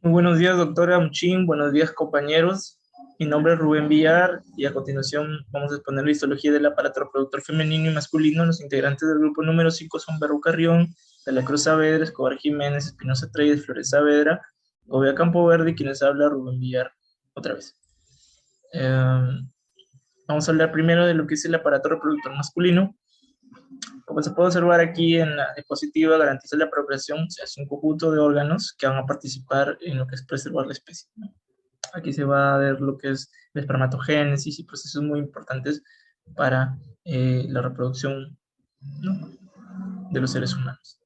Muy buenos días, doctora Muchín. Buenos días, compañeros. Mi nombre es Rubén Villar y a continuación vamos a exponer la histología del aparato reproductor femenino y masculino. Los integrantes del grupo número 5 son Berro Carrión, De la Cruz Saavedra, Escobar Jiménez, Espinosa Treyes, Flores Saavedra, Gobea Campo Verde y quien les habla, Rubén Villar, otra vez. Vamos a hablar primero de lo que es el aparato reproductor masculino. Como se puede observar aquí en la diapositiva, garantiza la procreación, se hace un conjunto de órganos que van a participar en lo que es preservar la especie, ¿no? Aquí se va a ver lo que es la espermatogénesis y procesos muy importantes para la reproducción, ¿no?, de los seres humanos.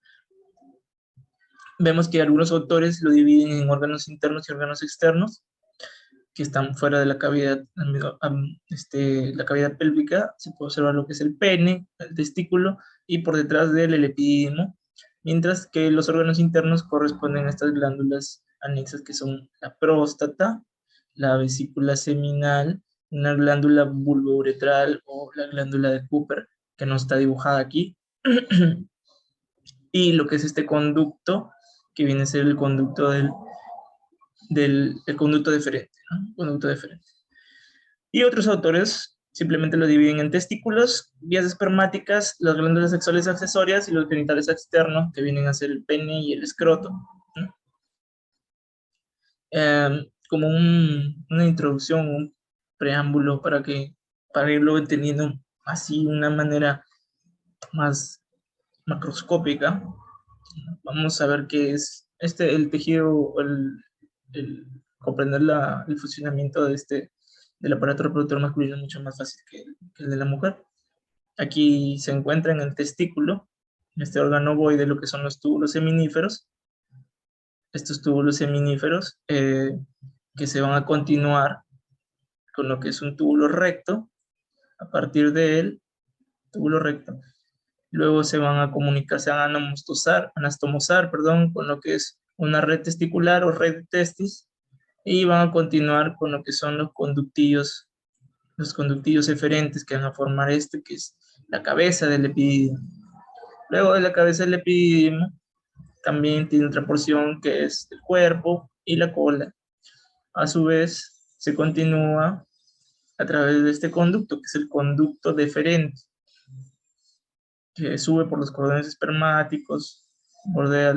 Vemos que algunos autores lo dividen en órganos internos y órganos externos, que están fuera de la cavidad, la cavidad pélvica. Se puede observar lo que es el pene, el testículo, y por detrás de él el epidídimo, mientras que los órganos internos corresponden a estas glándulas anexas que son la próstata, la vesícula seminal, una glándula bulbouretral o la glándula de Cooper, que no está dibujada aquí, y lo que es este conducto, que viene a ser el conducto el conducto deferente, ¿no? Conducto deferente. Y otros autores simplemente lo dividen en testículos, vías espermáticas, las glándulas sexuales accesorias y los genitales externos, que vienen a ser el pene y el escroto, ¿no? Como una introducción, un preámbulo para irlo entendiendo así de una manera más macroscópica. Vamos a ver qué es el tejido, comprender el funcionamiento del aparato reproductor masculino es mucho más fácil que el de la mujer. Aquí se encuentra en el testículo, este órgano ovoide, lo que son los túbulos seminíferos. Estos túbulos seminíferos que se van a continuar con lo que es un túbulo recto. A partir de él, túbulo recto, luego se van a comunicar, se van a anastomosar, perdón, con lo que es una red testicular o red de testis, y van a continuar con lo que son los conductillos eferentes que van a formar que es la cabeza del epidídimo. Luego de la cabeza del epidídimo, también tiene otra porción que es el cuerpo y la cola. A su vez, se continúa a través de este conducto, que es el conducto deferente, que sube por los cordones espermáticos, bordea,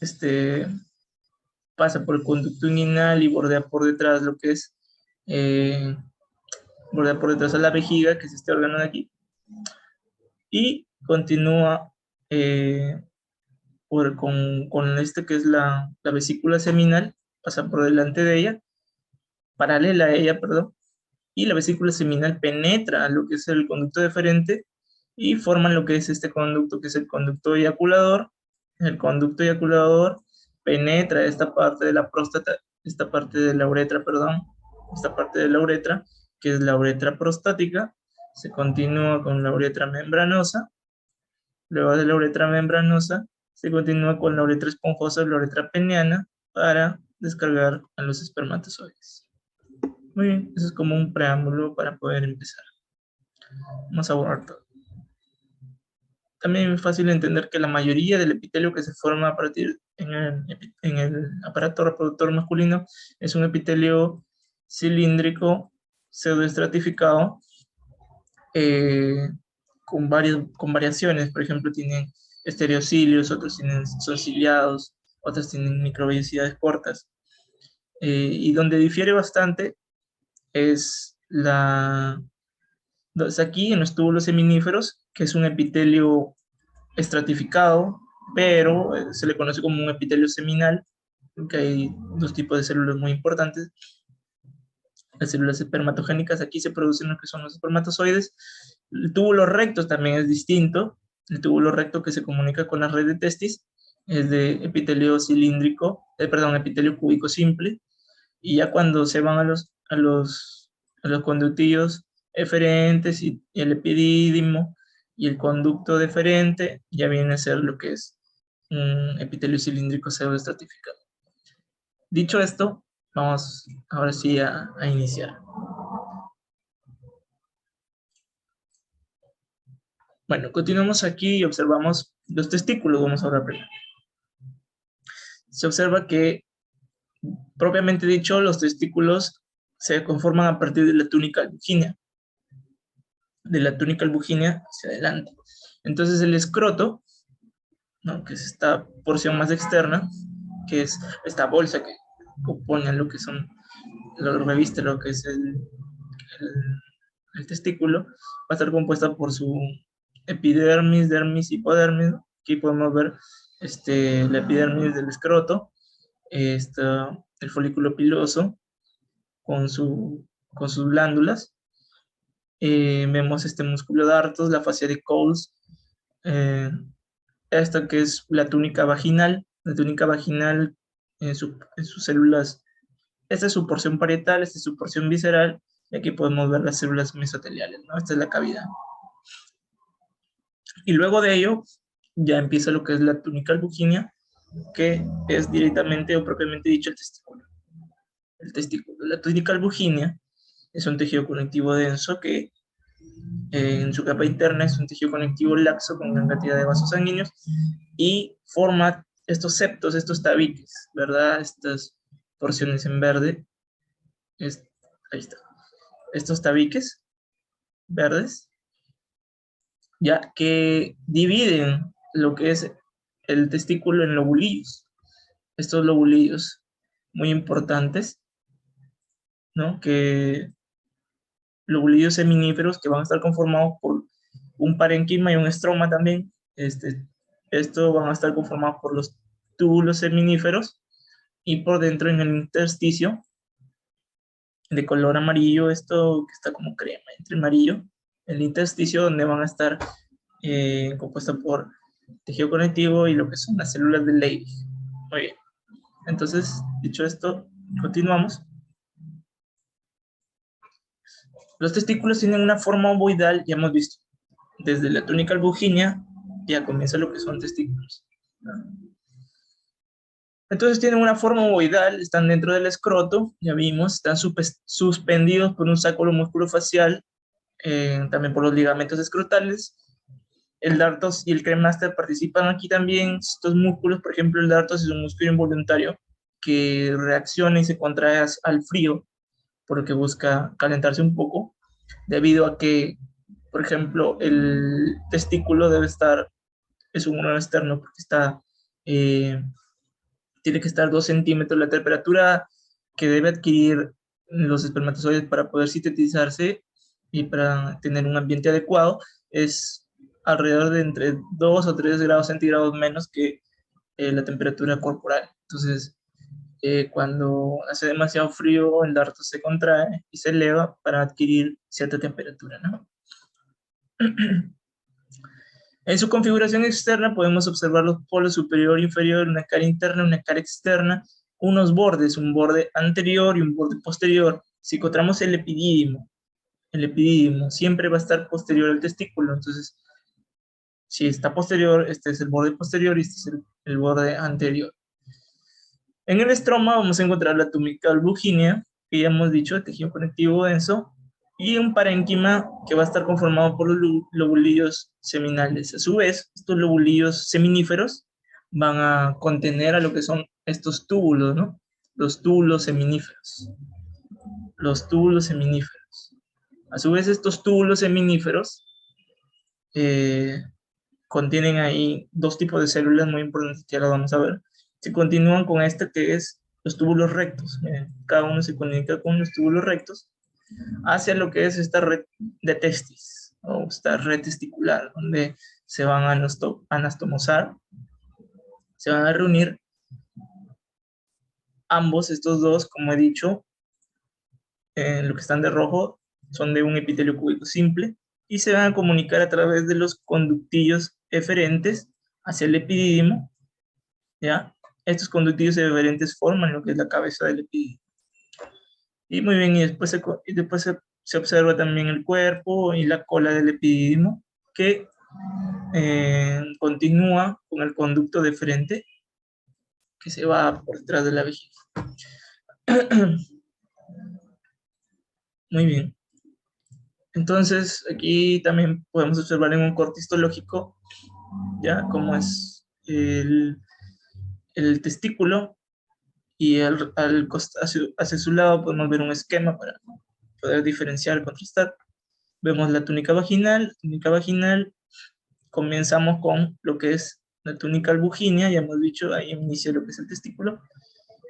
este, pasa por el conducto inguinal y bordea por detrás lo que es, bordea por detrás a la vejiga, que es este órgano de aquí, y continúa con este que es la vesícula seminal, pasa por delante de ella, paralela a ella, perdón, y la vesícula seminal penetra lo que es el conducto deferente y forman lo que es este conducto, que es el conducto eyaculador. El conducto eyaculador penetra esta parte de la próstata, esta parte de la uretra, perdón, esta parte de la uretra, que es la uretra prostática. Se continúa con la uretra membranosa. Luego de la uretra membranosa se continúa con la uretra esponjosa o la uretra peniana para descargar a los espermatozoides. Muy bien, eso es como un preámbulo para poder empezar. Vamos a borrar todo. También es fácil entender que la mayoría del epitelio que se forma a partir en el aparato reproductor masculino es un epitelio cilíndrico pseudoestratificado, con variaciones. Por ejemplo, tienen estereocilios, otros son ciliados, otros tienen microvellosidades cortas. Y donde difiere bastante es aquí en los túbulos seminíferos, que es un epitelio estratificado, pero se le conoce como un epitelio seminal, porque hay dos tipos de células muy importantes. Las células espermatogénicas, aquí se producen lo que son los espermatozoides. El túbulo recto también es distinto. El túbulo recto que se comunica con la red de testis es de epitelio cilíndrico, epitelio cúbico simple. Y ya cuando se van a los conductillos eferentes y el epidídimo y el conducto deferente, ya viene a ser lo que es un epitelio cilíndrico pseudoestratificado. Dicho esto, vamos ahora sí a iniciar. Bueno, continuamos aquí y observamos los testículos. Vamos a hablar primero. Se observa que Propiamente dicho, los testículos se conforman a partir de la túnica albuginea, hacia adelante. Entonces el escroto, ¿no?, que es esta porción más externa, que es esta bolsa que compone lo que son, lo reviste lo que es el testículo, va a estar compuesta por su epidermis, dermis, hipodermis, ¿no? Aquí podemos ver la epidermis del escroto, el folículo piloso con, con sus glándulas. Vemos este músculo dartos, la fascia de Coles, esta que es la túnica vaginal. La túnica vaginal en sus células, esta es su porción parietal, esta es su porción visceral, y aquí podemos ver las células mesoteliales, ¿no? Esta es la cavidad. Y luego de ello, ya empieza lo que es la túnica albuginea, que es directamente o propiamente dicho el testículo. El testículo. La túnica albuginea es un tejido conectivo denso que en su capa interna es un tejido conectivo laxo con gran cantidad de vasos sanguíneos y forma estos septos, estos tabiques, ¿verdad? Estas porciones en verde, ahí está, estos tabiques verdes, ya que dividen lo que es el testículo en lobulillos. Estos lobulillos muy importantes, ¿no? Que lobulillos seminíferos que van a estar conformados por un parénquima y un estroma también. Esto van a estar conformados por los túbulos seminíferos, y por dentro en el intersticio de color amarillo, esto que está como crema entre amarillo, el intersticio donde van a estar compuestos por tejido conectivo y lo que son las células de Leydig. Muy bien. Entonces, dicho esto, continuamos. Los testículos tienen una forma ovoidal, ya hemos visto. Desde la túnica albuginea ya comienza lo que son testículos. Entonces tienen una forma ovoidal, están dentro del escroto, ya vimos, están suspendidos por un sacro músculo-facial, también por los ligamentos escrotales. El dartos y el cremaster participan aquí también. Estos músculos, por ejemplo, el dartos es un músculo involuntario que reacciona y se contrae al frío, porque busca calentarse un poco, debido a que, por ejemplo, el testículo debe estar, es un órgano externo, porque está, tiene que estar 2 centímetros. La temperatura que debe adquirir los espermatozoides para poder sintetizarse y para tener un ambiente adecuado es alrededor de entre 2 o 3 grados centígrados menos que la temperatura corporal. Entonces, cuando hace demasiado frío, el darto se contrae y se eleva para adquirir cierta temperatura, ¿no? En su configuración externa podemos observar los polos superior e inferior, una cara interna, una cara externa, unos bordes, un borde anterior y un borde posterior. Si encontramos el epidídimo siempre va a estar posterior al testículo. Entonces, si está posterior, este es el borde posterior y este es el borde anterior. En el estroma vamos a encontrar la túnica albuginea, que ya hemos dicho, el tejido conectivo denso, y un parénquima que va a estar conformado por los lobulillos seminales. A su vez, estos lobulillos seminíferos van a contener a lo que son estos túbulos, ¿no? Los túbulos seminíferos. Los túbulos seminíferos. A su vez, estos túbulos seminíferos contienen ahí 2 tipos de células muy importantes que ahora vamos a ver. Se continúan con este que es los túbulos rectos. Cada uno se conecta con los túbulos rectos hacia lo que es esta red de testis, o esta red testicular, donde se van a anastomosar, se van a reunir ambos, estos dos, como he dicho, lo que están de rojo son de un epitelio cúbico simple, y se van a comunicar a través de los conductillos eferentes hacia el epidídimo, ¿ya? Estos conductillos eferentes forman lo que es la cabeza del epidídimo. Y muy bien, y después se observa también el cuerpo y la cola del epidídimo, que continúa con el conducto deferente que se va por detrás de la vejiga. Muy bien. Entonces, aquí también podemos observar en un corte histológico, ya, cómo es el testículo, y hacia su lado podemos ver un esquema para poder diferenciar, contrastar. Vemos la túnica vaginal, comenzamos con lo que es la túnica albuginea, ya hemos dicho, ahí inicia lo que es el testículo.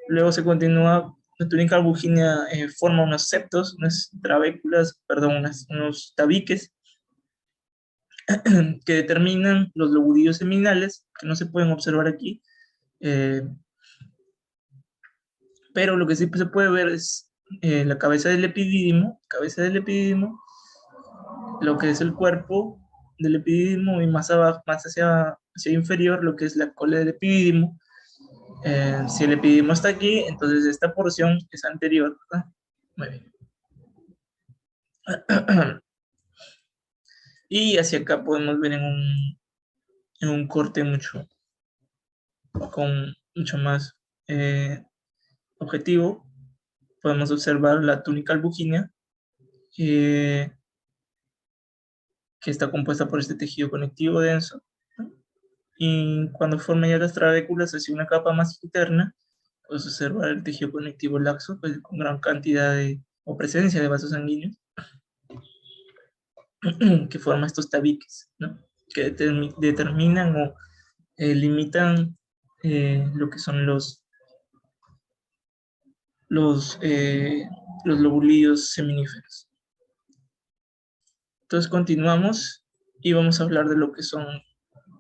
Luego se continúa, la túnica albuginea forma unos septos, unas trabéculas, perdón, unos tabiques que determinan los lobulillos seminales, que no se pueden observar aquí, pero lo que sí se puede ver es la cabeza del epidídimo, lo que es el cuerpo del epidídimo y más abajo, más hacia inferior, lo que es la cola del epidídimo. Si el epidídimo está aquí, entonces esta porción es anterior, ¿verdad? Muy bien. Y hacia acá podemos ver en un corte con mucho más objetivo, podemos observar la túnica albuginea, que está compuesta por este tejido conectivo denso, ¿no? Y cuando forma ya las trabéculas hacia una capa más interna, puedes observar el tejido conectivo laxo, pues, con gran cantidad o presencia de vasos sanguíneos, que forma estos tabiques, ¿no? Que determinan o limitan lo que son los, eh, los lobulillos seminíferos. Entonces continuamos y vamos a hablar de lo que son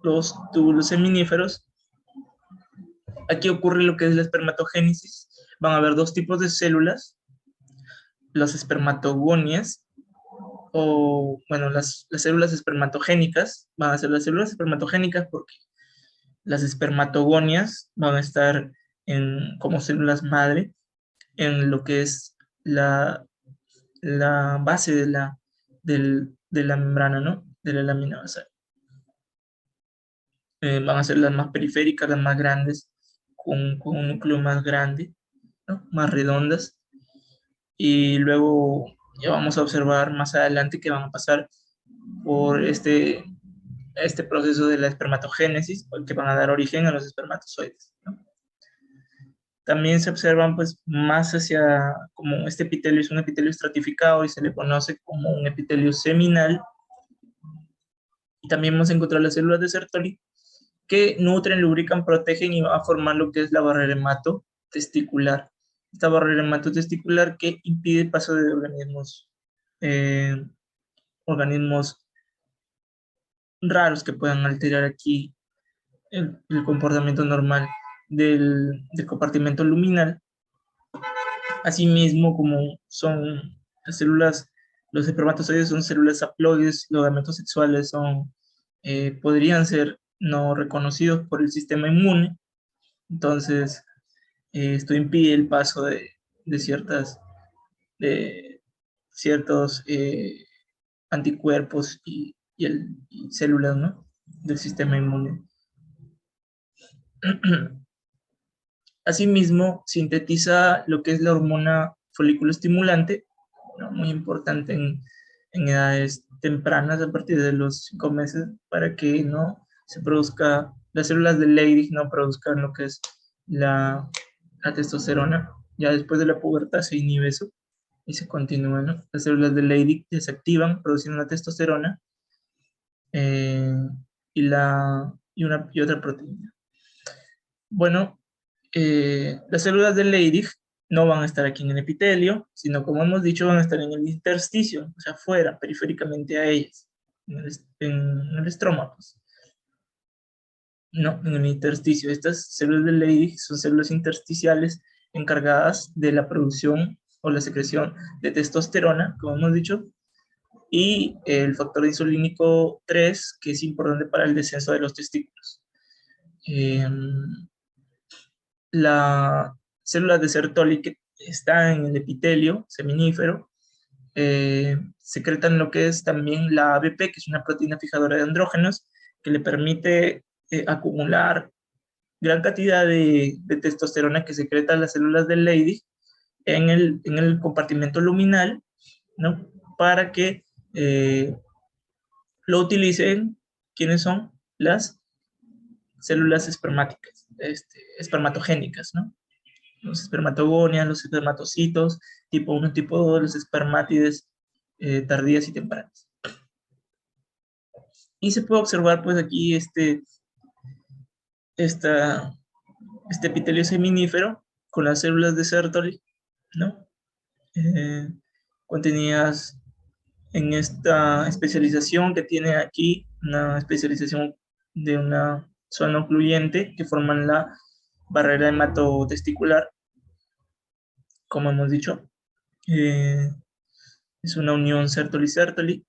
los túbulos seminíferos. Aquí ocurre lo que es la espermatogénesis. Van a haber dos tipos de células, las espermatogonias, o bueno, las células espermatogénicas, van a ser las células espermatogénicas porque las espermatogonias van a estar como células madre en lo que es la base de la membrana, ¿no? De la lámina basal. Van a ser las más periféricas, las más grandes, con un núcleo más grande, ¿no? Más redondas. Y luego ya vamos a observar más adelante que van a pasar por este proceso de la espermatogénesis, que van a dar origen a los espermatozoides, ¿no? También se observan pues más hacia, como este epitelio es un epitelio estratificado y se le conoce como un epitelio seminal. Y también vamos a encontrar las células de Sertoli que nutren, lubrican, protegen y van a formar lo que es la barrera hematotesticular. Esta barrera hematotesticular que impide el paso de eh, organismos raros que puedan alterar aquí el comportamiento normal del compartimento luminal. Asimismo, como son las células, los espermatozoides son células haploides, los gametos sexuales podrían ser no reconocidos por el sistema inmune, entonces esto impide el paso de de ciertos anticuerpos y células, ¿no? Del sistema inmune. Asimismo, sintetiza lo que es la hormona folículo estimulante, ¿no? Muy importante en edades tempranas, a partir de los 5 meses, para que no se produzca, las células de Leydig no produzcan lo que es la testosterona. Ya después de la pubertad se inhibe eso y se continúa, ¿no? Las células de Leydig desactivan produciendo la testosterona eh, y otra proteína. Bueno, las células de Leydig no van a estar aquí en el epitelio, sino como hemos dicho, van a estar en el intersticio, o sea, afuera, periféricamente a ellas, en el estroma, pues. No, en el intersticio. Estas células de Leydig son células intersticiales encargadas de la producción o la secreción de testosterona, como hemos dicho, y el factor insulínico 3, que es importante para el descenso de los testículos. Las células de Sertoli que están en el epitelio seminífero secretan lo que es también la ABP, que es una proteína fijadora de andrógenos, que le permite acumular gran cantidad de testosterona que secretan las células del Leydig en el compartimento luminal, ¿no? Para que lo utilicen, ¿quiénes son? Las células espermáticas, espermatogénicas, ¿no? los espermatogonias, los espermatocitos, tipo 1, tipo 2, los espermátides tardías y tempranas. Y se puede observar pues aquí este epitelio seminífero con las células de Sertoli, ¿no? Contenidas en esta especialización que tiene aquí, una especialización de una zona ocluyente que forman la barrera hematotesticular, como hemos dicho. Es una unión Sertoli-Sertoli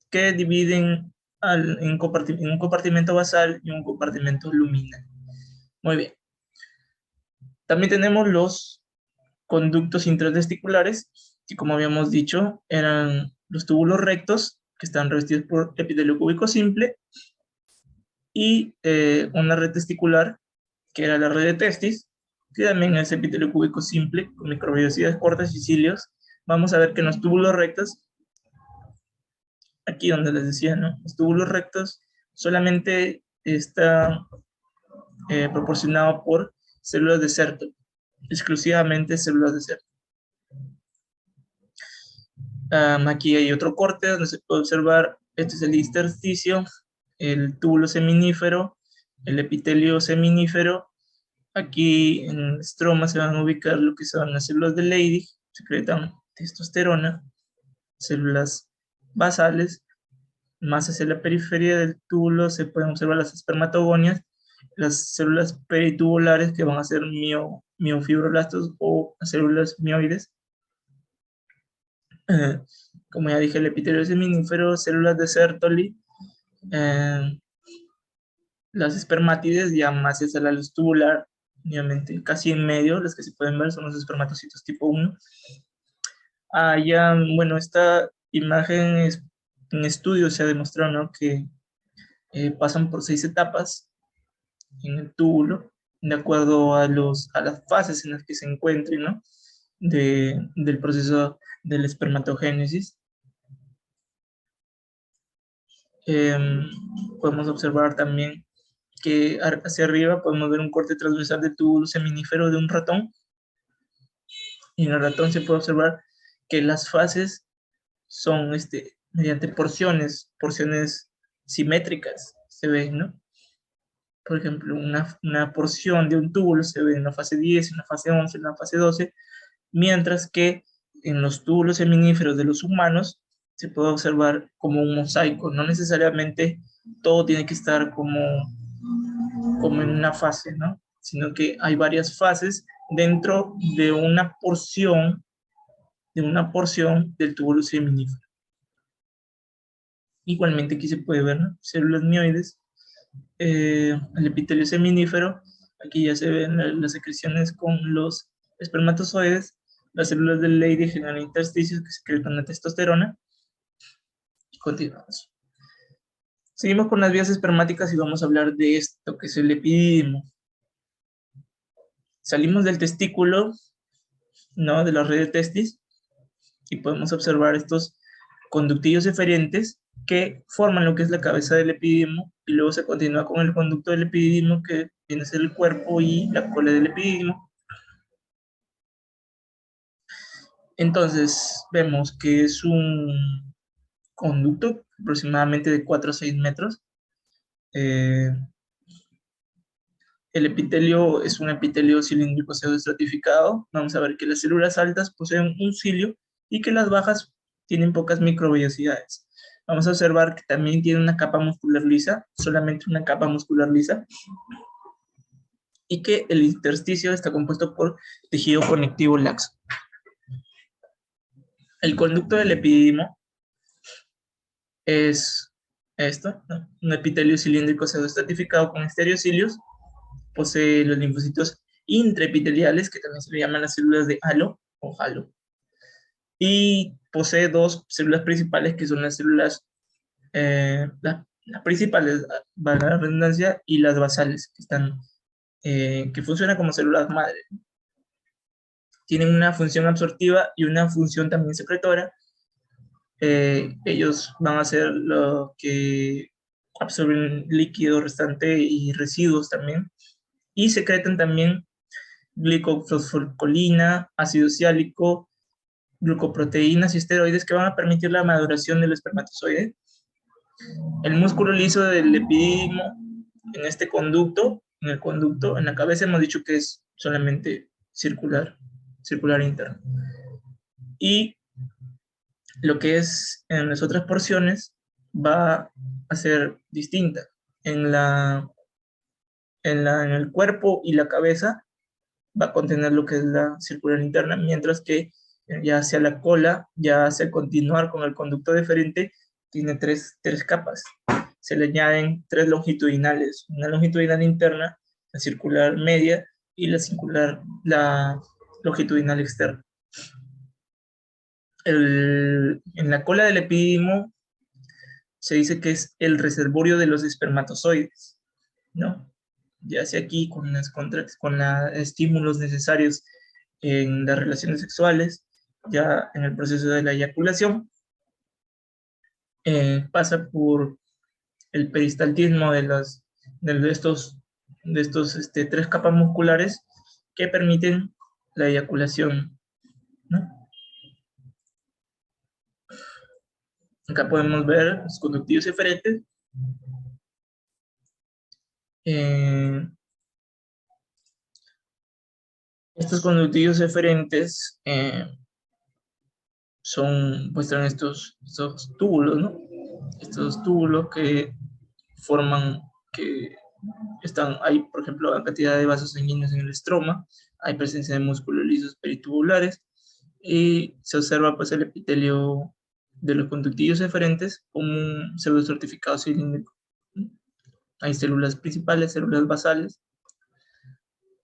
que dividen en un compartimento basal y un compartimento luminal. Muy bien. También tenemos los conductos intratesticulares, que como habíamos dicho, eran los túbulos rectos, que están revestidos por epitelio cúbico simple, y una red testicular, que era la red de testis, que también es epitelio cúbico simple, con microvellosidades cortas y cilios. Vamos a ver que en los túbulos rectos, aquí donde les decía, ¿no? Los túbulos rectos solamente está proporcionado por células de Sertoli, exclusivamente células de Sertoli. Aquí hay otro corte donde se puede observar, este es el intersticio, el túbulo seminífero, el epitelio seminífero. Aquí en el estroma se van a ubicar lo que son las células de Leydig, secretan testosterona, células basales. Más hacia la periferia del túbulo se pueden observar las espermatogonias, las células peritubulares que van a ser miofibroblastos o células mioides. Como ya dije, el epitelio seminífero, células de Sertoli, las espermátides ya más hacia la luz tubular, obviamente casi en medio, las que se pueden ver son los espermatocitos tipo 1. Ya, bueno, esta imagen es, en estudios se ha demostrado, ¿no?, que pasan por 6 etapas en el túbulo, de acuerdo a las fases en las que se encuentren, ¿no?, del proceso de la espermatogénesis. Podemos observar también que hacia arriba podemos ver un corte transversal del túbulo seminífero de un ratón, y en el ratón se puede observar que las fases son mediante porciones simétricas, se ven, ¿no? Por ejemplo, una porción de un túbulo se ve en la fase 10, en la fase 11, en la fase 12, mientras que en los túbulos seminíferos de los humanos se puede observar como un mosaico. No necesariamente todo tiene que estar como en una fase, ¿no?, sino que hay varias fases dentro de una porción del túbulo seminífero. Igualmente aquí se puede ver, ¿no?, células mioides, el epitelio seminífero. Aquí ya se ven las secreciones con los espermatozoides, las células del Leydig generan intersticios que secretan la testosterona. Y continuamos. Seguimos con las vías espermáticas y vamos a hablar de esto que es el epididimo. Salimos del testículo, ¿no?, de la red de testis, y podemos observar estos conductillos eferentes que forman lo que es la cabeza del epididimo, y luego se continúa con el conducto del epididimo, que viene a ser el cuerpo y la cola del epididimo. Entonces vemos que es un conducto aproximadamente de 4 a 6 metros. El epitelio es un epitelio cilíndrico pseudoestratificado. Vamos a ver que las células altas poseen un cilio y que las bajas tienen pocas microvellosidades. Vamos a observar que también tiene una capa muscular lisa, solamente una capa muscular lisa, y que el intersticio está compuesto por tejido conectivo laxo. El conducto del epididimo es esto, ¿no?, un epitelio cilíndrico pseudoestratificado con estereocilios. Posee los linfocitos intraepiteliales, que también se le llaman las células de halo o halo, y posee dos células principales, que son las células, las principales, valga la redundancia, y las basales, que funcionan como células madre. Tienen una función absortiva y una función también secretora. Ellos van a ser lo que absorben líquido restante y residuos también, y secretan también glicofosfolcolina, ácido siálico, glucoproteínas y esteroides que van a permitir la maduración del espermatozoide. El músculo liso del epidídimo en este conducto, en la cabeza hemos dicho que es solamente circular interno. Y lo que es en las otras porciones va a ser distinta. En el cuerpo y la cabeza va a contener lo que es la circular interna, mientras que ya hacia la cola, ya hacia continuar con el conducto deferente, tiene tres capas. Se le añaden 3 longitudinales, una longitudinal interna, la circular media y la longitudinal externa. En la cola del epidídimo se dice que es el reservorio de los espermatozoides, ¿no? Ya sea aquí con los estímulos necesarios en las relaciones sexuales, ya en el proceso de la eyaculación, pasa por el peristaltismo de estos 3 capas musculares que permiten la eyaculación, ¿no? Acá podemos ver los conductivos eferentes. Estos conductivos eferentes muestran estos túbulos, ¿no? Estos túbulos que forman, hay, por ejemplo, la cantidad de vasos sanguíneos en el estroma, hay presencia de músculos lisos peritubulares, y se observa pues el epitelio de los conductivos eferentes como un pseudoestratificado cilíndrico. Hay células principales, células basales,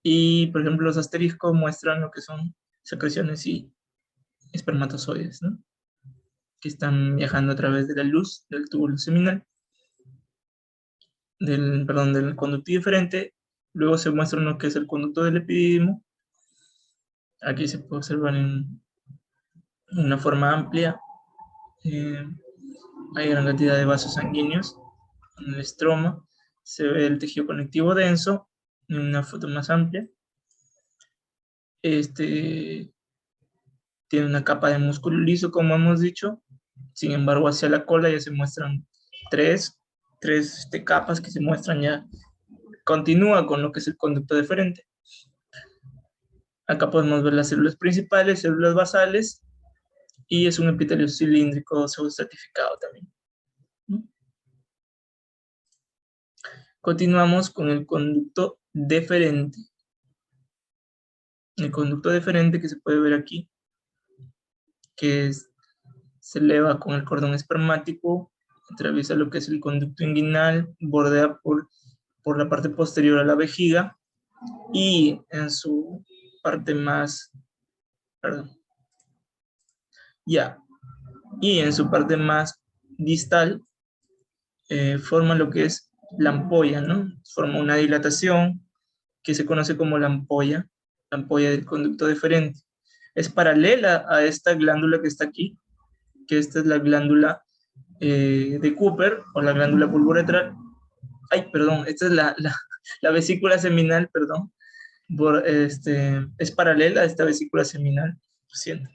y por ejemplo los asteriscos muestran lo que son secreciones y espermatozoides, ¿no? Que están viajando a través de la luz del túbulo seminal, del conductivo eferente. Luego se muestra lo que es el conducto del epidídimo. Aquí se puede observar en una forma amplia. Hay gran cantidad de vasos sanguíneos en el estroma. Se ve el tejido conectivo denso en una foto más amplia. Tiene una capa de músculo liso, como hemos dicho. Sin embargo, hacia la cola ya se muestran tres capas que se muestran ya. Continúa con lo que es el conducto deferente. Acá podemos ver las células principales, células basales, y es un epitelio cilíndrico pseudoestratificado también. Continuamos con el conducto deferente. El conducto deferente que se puede ver aquí, se eleva con el cordón espermático, atraviesa lo que es el conducto inguinal, bordea por la parte posterior a la vejiga, y en su parte más, y en su parte más distal forma lo que es la ampolla, ¿no? Forma una dilatación que se conoce como la ampolla del conducto deferente. Es paralela a esta glándula que está aquí, que esta es la glándula de Cooper, o la glándula pulvoretral. Ay, perdón, esta es la vesícula seminal, perdón. Es paralela a esta vesícula seminal, lo siento.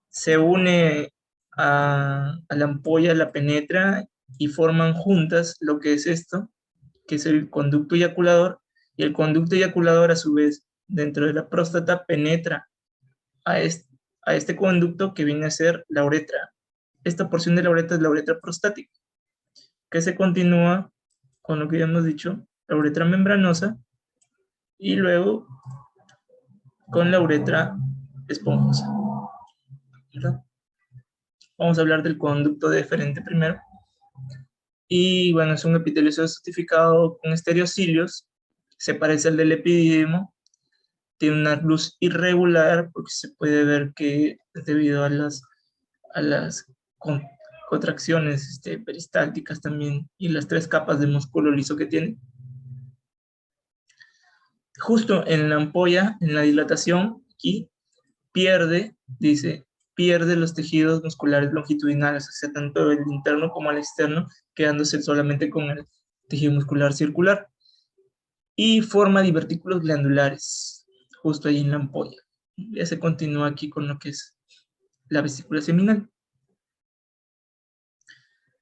Se une a la ampolla, la penetra y forman juntas lo que es esto, que es el conducto eyaculador, y el conducto eyaculador a su vez dentro de la próstata penetra a este conducto que viene a ser la uretra. Esta porción de la uretra es la uretra prostática, que se continúa con lo que ya hemos dicho, la uretra membranosa, y luego con la uretra esponjosa, ¿verdad? Vamos a hablar del conducto deferente primero. Y bueno, es un epitelio certificado con estereocilios, se parece al del epidídimo, tiene una luz irregular porque se puede ver que es debido a las contracciones peristálticas también, y las 3 capas de músculo liso que tiene. Justo en la ampolla, en la dilatación, aquí pierde los tejidos musculares longitudinales, o sea, tanto el interno como el externo, quedándose solamente con el tejido muscular circular, y forma divertículos glandulares. justo ahí en la ampolla. Ya se continúa aquí con lo que es la vesícula seminal.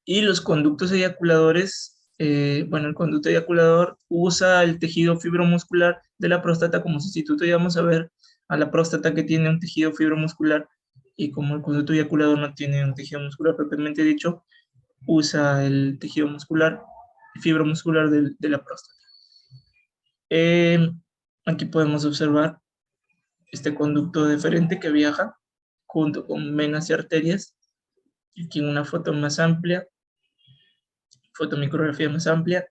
Y los conductos eyaculadores, bueno, el conducto eyaculador usa el tejido fibromuscular de la próstata como sustituto, y vamos a ver a la próstata que tiene un tejido fibromuscular, y como el conducto eyaculador no tiene un tejido muscular propiamente dicho, usa el tejido muscular, fibromuscular de la próstata. Aquí podemos observar este conducto deferente que viaja junto con venas y arterias. Aquí en una foto más amplia, fotomicrografía más amplia,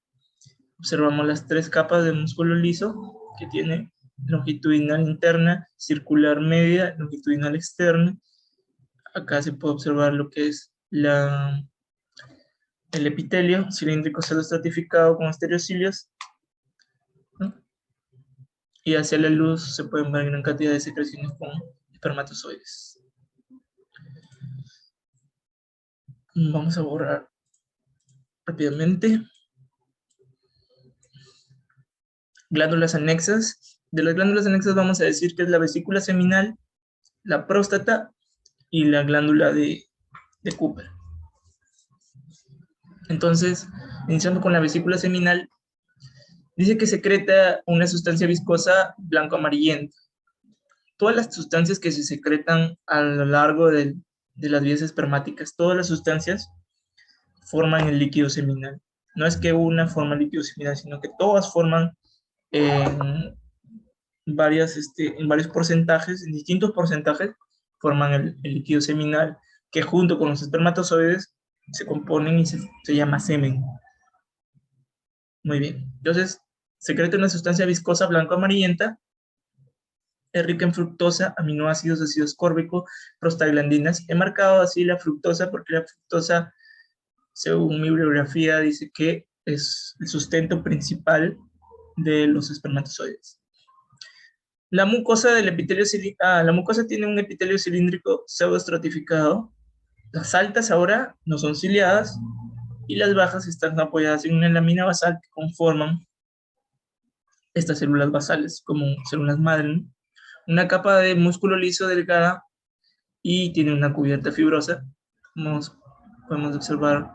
observamos las 3 capas de músculo liso que tiene: longitudinal interna, circular media, longitudinal externa. Acá se puede observar lo que es el epitelio cilíndrico pseudoestratificado con estereocilios, ¿no? Y hacia la luz se pueden ver gran cantidad de secreciones con espermatozoides. Vamos a borrar rápidamente. Glándulas anexas. De las glándulas anexas vamos a decir que es la vesícula seminal, la próstata y la glándula de Cooper. Entonces, iniciando con la vesícula seminal, dice que secreta una sustancia viscosa blanco-amarillenta. Todas las sustancias que se secretan a lo largo de las vías espermáticas, todas las sustancias forman el líquido seminal. No es que una forma el líquido seminal, sino que todas forman en varios porcentajes, en distintos porcentajes, forman el líquido seminal, que junto con los espermatozoides se componen y se llama semen. Muy bien. Entonces, secreta una sustancia viscosa blanco-amarillenta, es rica en fructosa, aminoácidos, ácido ascórbico, prostaglandinas. He marcado así la fructosa porque la fructosa, según mi bibliografía, dice que es el sustento principal de los espermatozoides. La mucosa del epitelio la mucosa tiene un epitelio cilíndrico pseudoestratificado. Las altas ahora no son ciliadas y las bajas están apoyadas en una lámina basal que conforman estas células basales como células madre, ¿no? Una capa de músculo liso delgada y tiene una cubierta fibrosa. Podemos observar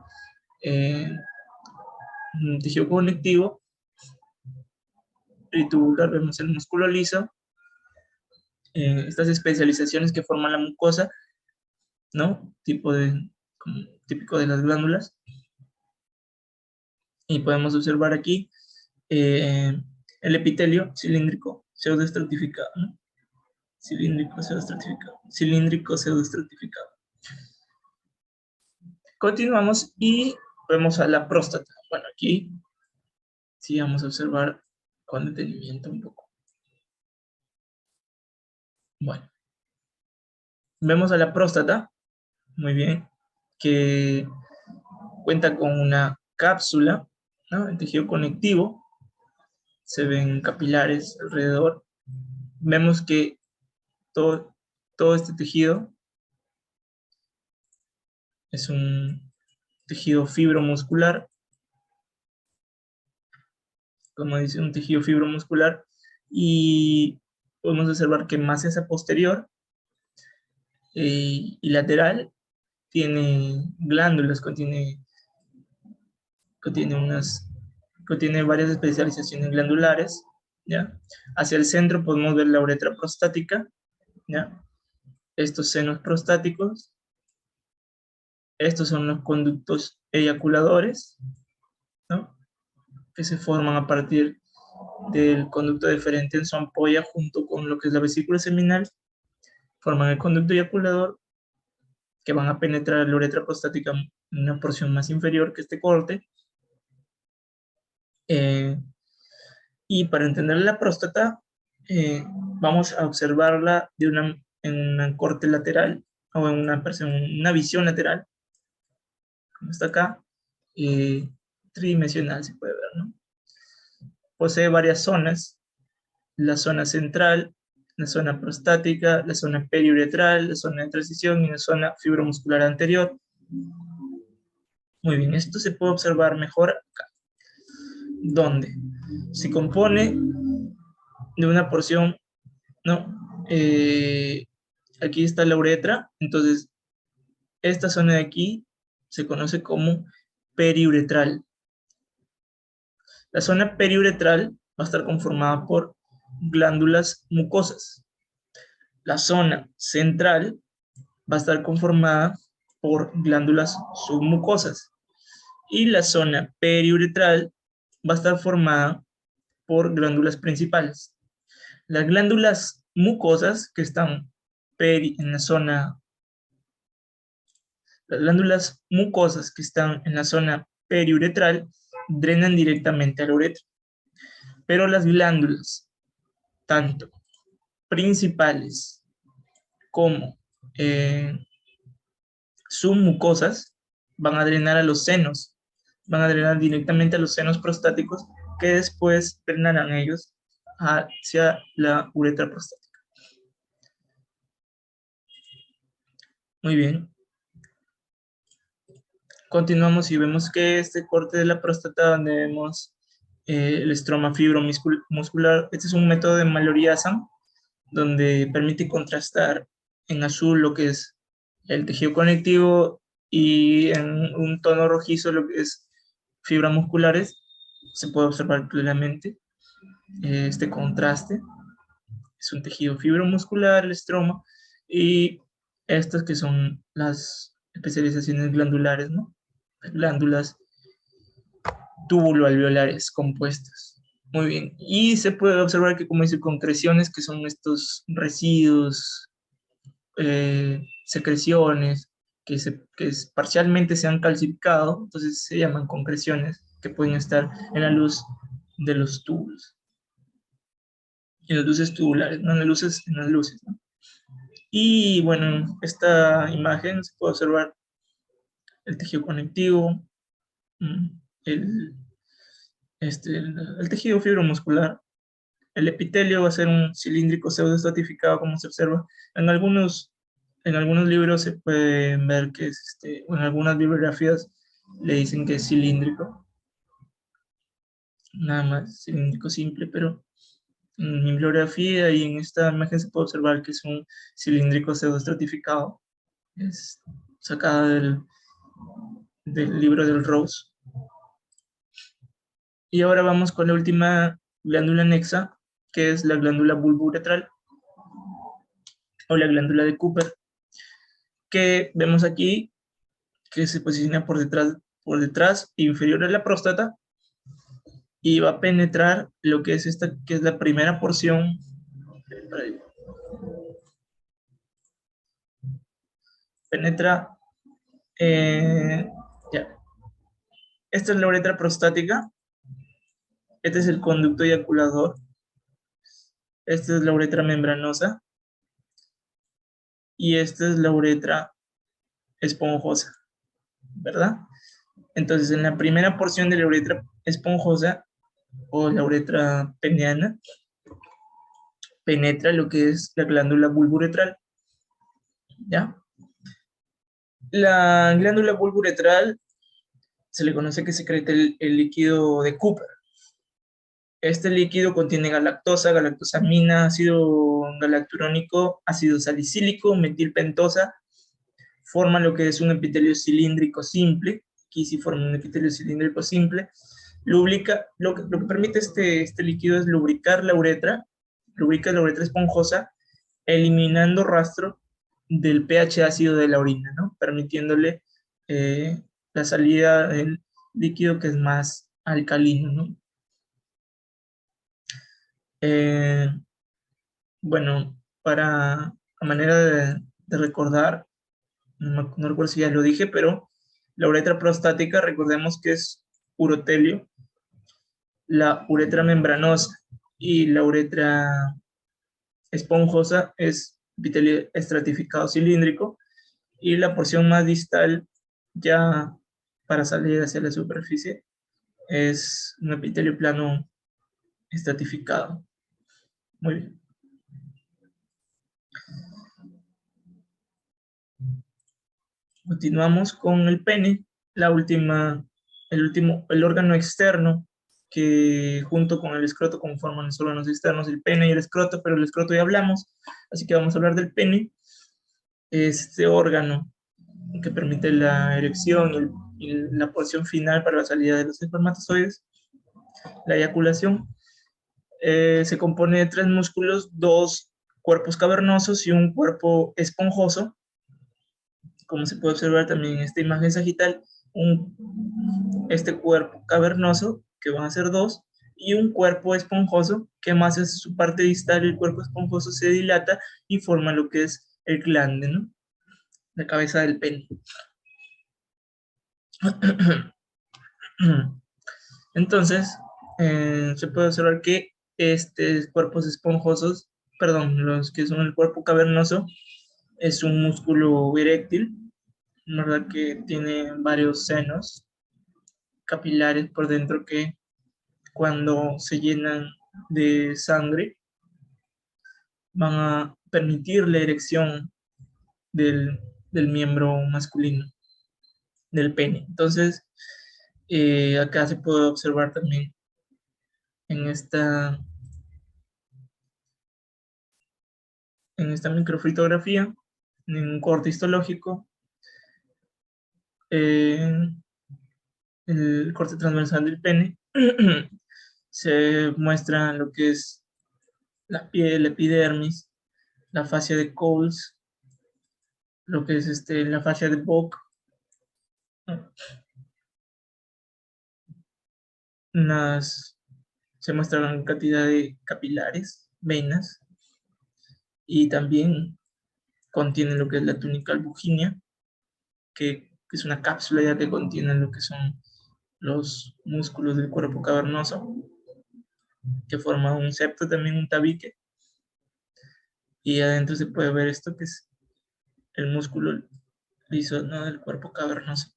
un tejido conectivo y tubular, vemos el músculo liso, estas especializaciones que forman la mucosa, ¿no? Típico de las glándulas. Y podemos observar aquí el epitelio cilíndrico pseudoestratificado, ¿no? Cilíndrico pseudoestratificado. Continuamos y vemos a la próstata. Bueno, aquí sí vamos a observar con detenimiento un poco. Bueno, vemos a la próstata, muy bien, que cuenta con una cápsula, ¿no? El tejido conectivo, se ven capilares alrededor. Vemos que todo este tejido es un tejido fibromuscular, como dice, un tejido fibromuscular, y podemos observar que más hacia posterior y lateral tiene glándulas, contiene varias especializaciones glandulares, ¿ya? Hacia el centro podemos ver la uretra prostática, ¿ya? Estos senos prostáticos, estos son los conductos eyaculadores, ¿no? Que se forman a partir del conducto deferente en su ampolla junto con lo que es la vesícula seminal, forman el conducto eyaculador, que van a penetrar la uretra prostática en una porción más inferior que este corte. Y para entender la próstata, vamos a observarla en una corte lateral o en una visión lateral, como está acá, tridimensional se puede ver, ¿no? Posee varias zonas: la zona central, la zona prostática, la zona periuretral, la zona de transición y la zona fibromuscular anterior. Muy bien, esto se puede observar mejor acá, donde se compone de una porción ¿no? Aquí está la uretra, entonces esta zona de aquí se conoce como periuretral. La zona periuretral va a estar conformada por glándulas mucosas. La zona central va a estar conformada por glándulas submucosas. Y la zona periuretral va a estar formada por glándulas principales. Las glándulas mucosas que están en la zona, las glándulas mucosas que están en la zona periuretral drenan directamente a la uretra. Pero las glándulas, tanto principales como submucosas, van a drenar a los senos, van a drenar directamente a los senos prostáticos, que después drenarán ellos hacia la uretra prostática. Muy bien. Continuamos y vemos que este corte de la próstata, donde vemos el estroma fibromuscular, este es un método de Mallory-Assam, donde permite contrastar en azul lo que es el tejido conectivo y en un tono rojizo lo que es fibras musculares. Se puede observar claramente este contraste. Es un tejido fibromuscular, el estroma, y estas que son las especializaciones glandulares, ¿no? Las glándulas túbulo-alveolares compuestas. Muy bien. Y se puede observar que, como dice, concreciones, que son estos residuos, secreciones, parcialmente se han calcificado, entonces se llaman concreciones, que pueden estar en la luz de los túbulos. En las luces tubulares, no en las luces, ¿no? Y bueno, en esta imagen se puede observar el tejido conectivo, el, el tejido fibromuscular. El epitelio va a ser un cilíndrico pseudoestratificado, como se observa. En algunos, en algunos libros se puede ver que es, o en algunas bibliografías le dicen que es cilíndrico. Nada más, cilíndrico simple, pero en mi bibliografía y en esta imagen se puede observar que es un cilíndrico pseudoestratificado. Es sacada del libro del Rose. Y ahora vamos con la última glándula anexa, que es la glándula bulbouretral o la glándula de Cooper, que vemos aquí que se posiciona por detrás inferior a la próstata y va a penetrar lo que es esta, que es la primera porción. Penetra, ya. Esta es la uretra prostática, este es el conducto eyaculador, esta es la uretra membranosa y esta es la uretra esponjosa, ¿verdad? Entonces, en la primera porción de la uretra esponjosa o la uretra peneana, penetra lo que es la glándula bulbouretral, ¿ya? La glándula bulbouretral se le conoce que secreta el líquido de Cooper. Este líquido contiene galactosamina, ácido galacturónico, ácido salicílico, metilpentosa, forma lo que es un epitelio cilíndrico simple. Aquí sí forma un epitelio cilíndrico simple. Lubrica, lo que permite este líquido es lubrica la uretra esponjosa, eliminando rastro del pH ácido de la orina, ¿no? Permitiéndole la salida del líquido que es más alcalino, ¿no? Bueno, a manera de recordar, no recuerdo si ya lo dije, pero la uretra prostática, recordemos que es urotelio, la uretra membranosa y la uretra esponjosa es epitelio estratificado cilíndrico, y la porción más distal, ya para salir hacia la superficie, es un epitelio plano estratificado. Muy bien. Continuamos con el pene, el órgano externo que junto con el escroto conforman los órganos externos, el pene y el escroto, pero el escroto ya hablamos, así que vamos a hablar del pene. Este órgano que permite la erección y la porción final para la salida de los espermatozoides, la eyaculación. Se compone de 3 músculos, 2 cuerpos cavernosos y un cuerpo esponjoso, como se puede observar también en esta imagen sagital, este cuerpo cavernoso, que van a ser 2, y un cuerpo esponjoso, que más es su parte distal, el cuerpo esponjoso se dilata y forma lo que es el glande, ¿no? La cabeza del pene. Entonces, se puede observar que estos cuerpos esponjosos, perdón, los que son el cuerpo cavernoso, es un músculo eréctil, ¿verdad? Que tiene varios senos capilares por dentro que cuando se llenan de sangre van a permitir la erección del miembro masculino, del pene. Entonces, acá se puede observar también en esta microfotografía, en un corte histológico, el corte transversal del pene, se muestra lo que es la piel, la epidermis, la fascia de Coles, lo que es la fascia de Bock, se muestra una gran cantidad de capilares, venas, y también contiene lo que es la túnica albuginea, que es una cápsula ya que contiene lo que son los músculos del cuerpo cavernoso, que forma un septo, también un tabique, y adentro se puede ver esto que es el músculo liso, ¿no?, del cuerpo cavernoso,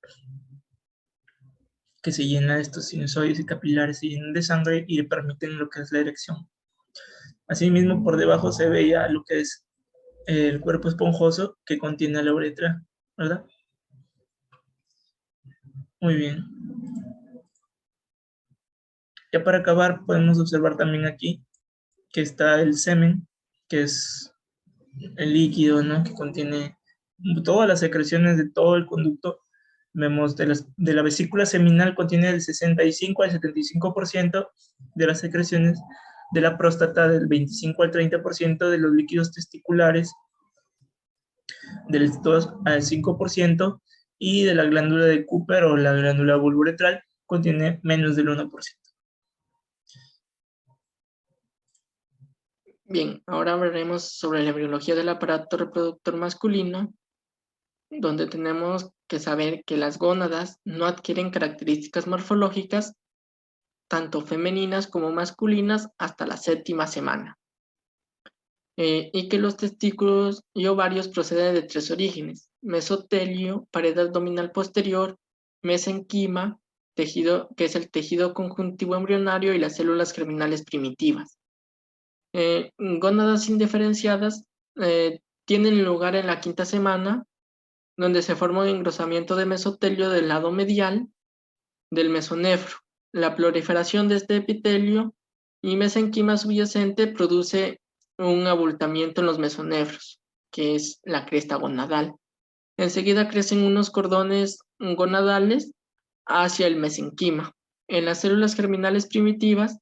que se llena de estos sinusoides y capilares, se llenan de sangre y le permiten lo que es la erección. Asimismo, por debajo se ve ya lo que es el cuerpo esponjoso que contiene la uretra, ¿verdad? Muy bien. Ya para acabar, podemos observar también aquí que está el semen, que es el líquido, ¿no?, que contiene todas las secreciones de todo el conducto. Vemos de la vesícula seminal contiene del 65 al 75% de las secreciones, de la próstata del 25 al 30% de los líquidos testiculares, del 2 al 5%, y de la glándula de Cooper o la glándula vulvuretral contiene menos del 1%. Bien, ahora hablaremos sobre la embriología del aparato reproductor masculino, donde tenemos que saber que las gónadas no adquieren características morfológicas, tanto femeninas como masculinas, hasta la 7ª semana. Y que los testículos y ovarios proceden de 3 orígenes: mesotelio, pared abdominal posterior, mesenquima, tejido, que es el tejido conjuntivo embrionario, y las células germinales primitivas. Gónadas indiferenciadas tienen lugar en la 5ª semana, donde se forma un engrosamiento de mesotelio del lado medial del mesonefro. La proliferación de este epitelio y mesenquima subyacente produce un abultamiento en los mesonefros, que es la cresta gonadal. Enseguida crecen unos cordones gonadales hacia el mesenquima. En las células germinales primitivas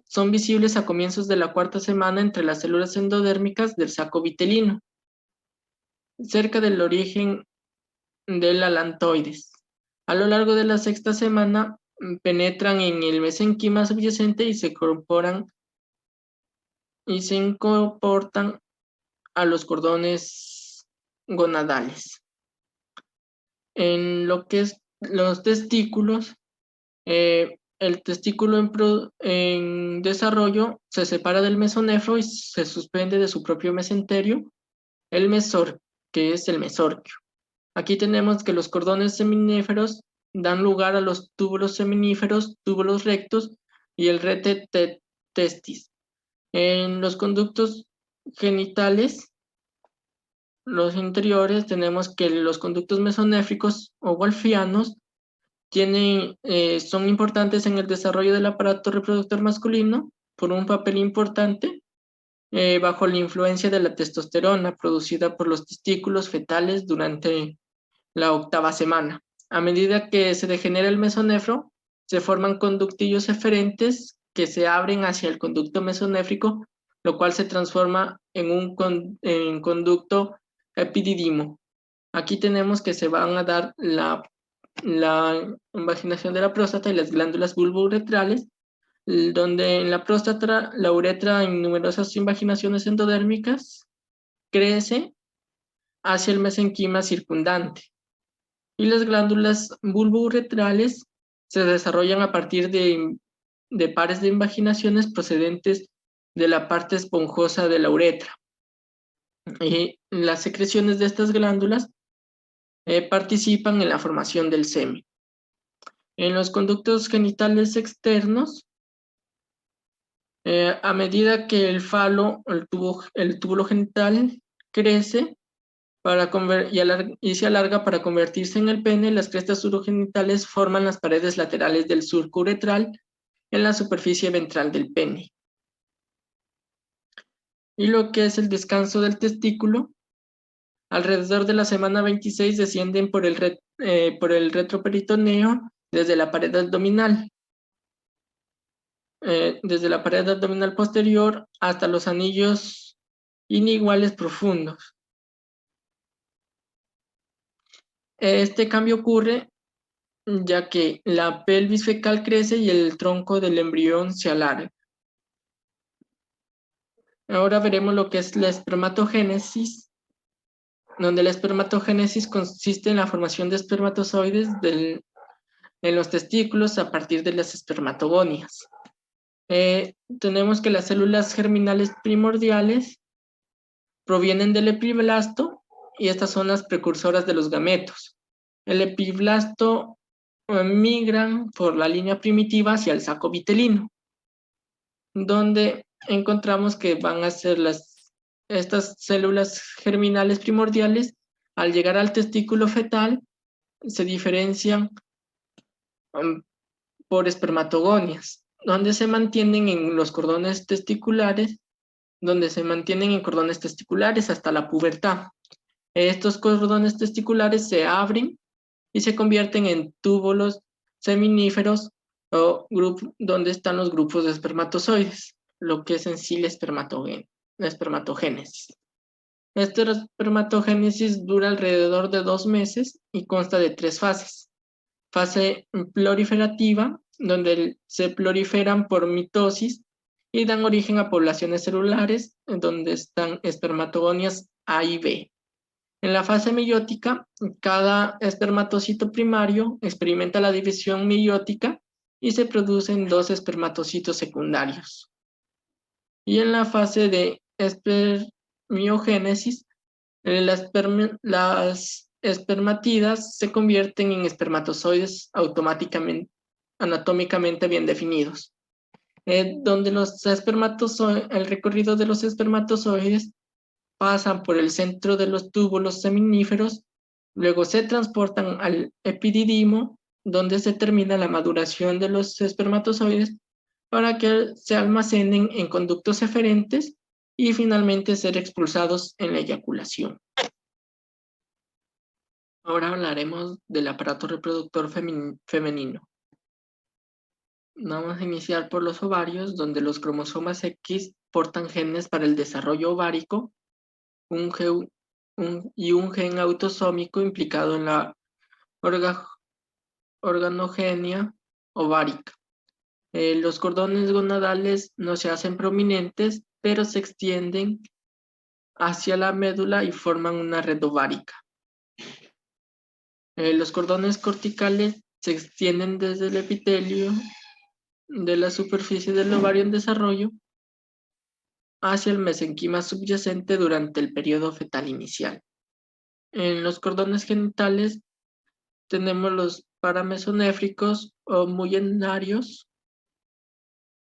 son visibles a comienzos de la 4ª semana entre las células endodérmicas del saco vitelino, cerca del origen del alantoides. A lo largo de la 6ª semana penetran en el mesenquima subyacente y se incorporan a los cordones gonadales. En lo que es los testículos, el testículo en desarrollo se separa del mesonefro y se suspende de su propio mesenterio, el mesor, que es el mesorquio. Aquí tenemos que los cordones seminíferos dan lugar a los túbulos seminíferos, túbulos rectos y el rete testis. En los conductos genitales, los interiores, tenemos que los conductos mesonéfricos o golfianos son importantes en el desarrollo del aparato reproductor masculino por un papel importante bajo la influencia de la testosterona producida por los testículos fetales durante la 8ª semana. A medida que se degenera el mesonefro, se forman conductillos eferentes que se abren hacia el conducto mesonéfrico, lo cual se transforma en un conducto epididimo. Aquí tenemos que se van a dar la invaginación de la próstata y las glándulas bulbouretrales, donde en la próstata la uretra en numerosas invaginaciones endodérmicas crece hacia el mesenquima circundante y las glándulas bulbouretrales se desarrollan a partir de pares de invaginaciones procedentes de la parte esponjosa de la uretra. Y las secreciones de estas glándulas participan en la formación del semen. En los conductos genitales externos, a medida que el falo, el túbulo genital crece y se alarga para convertirse en el pene, las crestas urogenitales forman las paredes laterales del surco uretral en la superficie ventral del pene. Y lo que es el descanso del testículo, alrededor de la semana 26 descienden por el retroperitoneo desde la pared abdominal. Desde la pared abdominal posterior hasta los anillos iniguales profundos. Este cambio ocurre ya que la pelvis fecal crece y el tronco del embrión se alarga. Ahora veremos lo que es la espermatogénesis, donde la espermatogénesis consiste en la formación de espermatozoides en los testículos a partir de las espermatogonias. Tenemos que las células germinales primordiales provienen del epiblasto y estas son las precursoras de los gametos. El epiblasto migran por la línea primitiva hacia el saco vitelino, donde encontramos que van a ser estas células germinales primordiales, al llegar al testículo fetal, se diferencian por espermatogonias, donde se mantienen en los cordones testiculares, hasta la pubertad. Estos cordones testiculares se abren y se convierten en túbulos seminíferos donde están los grupos de espermatozoides, lo que es en sí la espermatogénesis. Esta espermatogénesis dura alrededor de 2 meses y consta de 3 fases. Fase proliferativa, donde se proliferan por mitosis y dan origen a poblaciones celulares, donde están espermatogonias A y B. En la fase meiótica, cada espermatocito primario experimenta la división meiótica y se producen 2 espermatocitos secundarios. Y en la fase de espermiogénesis, las espermatidas se convierten en espermatozoides anatómicamente bien definidos, donde el recorrido de los espermatozoides pasan por el centro de los túbulos seminíferos, luego se transportan al epididimo, donde se termina la maduración de los espermatozoides para que se almacenen en conductos eferentes y finalmente ser expulsados en la eyaculación. Ahora hablaremos del aparato reproductor femenino. Vamos a iniciar por los ovarios, donde los cromosomas X portan genes para el desarrollo ovárico, un gen autosómico implicado en la organogenia ovárica. Los cordones gonadales no se hacen prominentes, pero se extienden hacia la médula y forman una red ovárica. Los cordones corticales se extienden desde el epitelio de la superficie del ovario en desarrollo hacia el mesenquima subyacente durante el periodo fetal inicial. En los cordones genitales tenemos los paramesonéfricos o muyenarios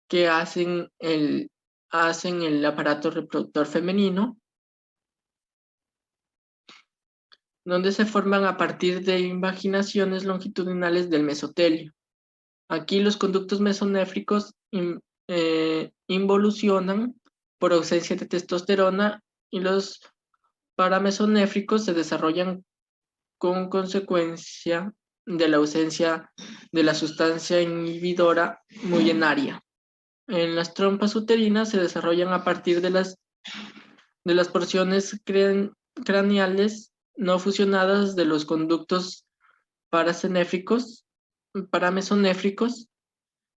que hacen el aparato reproductor femenino. donde se forman a partir de invaginaciones longitudinales del mesotelio. Aquí los conductos mesonéfricos involucionan por ausencia de testosterona y los paramesonéfricos se desarrollan con consecuencia de la ausencia de la sustancia inhibidora muyenaria. En las trompas uterinas se desarrollan a partir de las porciones craneales no fusionadas de los conductos paramesonéfricos,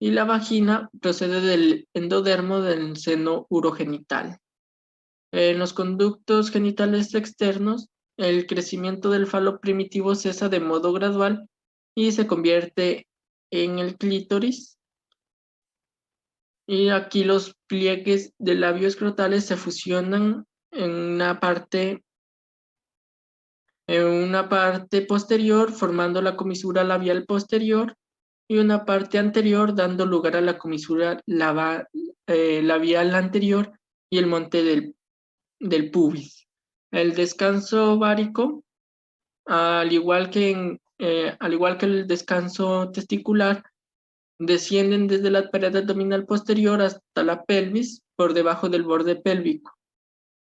y la vagina procede del endodermo del seno urogenital. En los conductos genitales externos, el crecimiento del falo primitivo cesa de modo gradual y se convierte en el clítoris. Y aquí los pliegues del labio escrotales se fusionan en una parte posterior, formando la comisura labial posterior, y una parte anterior, dando lugar a la comisura labial anterior y el monte del pubis. El descanso ovárico, al igual que el descanso testicular, descienden desde la pared abdominal posterior hasta la pelvis, por debajo del borde pélvico.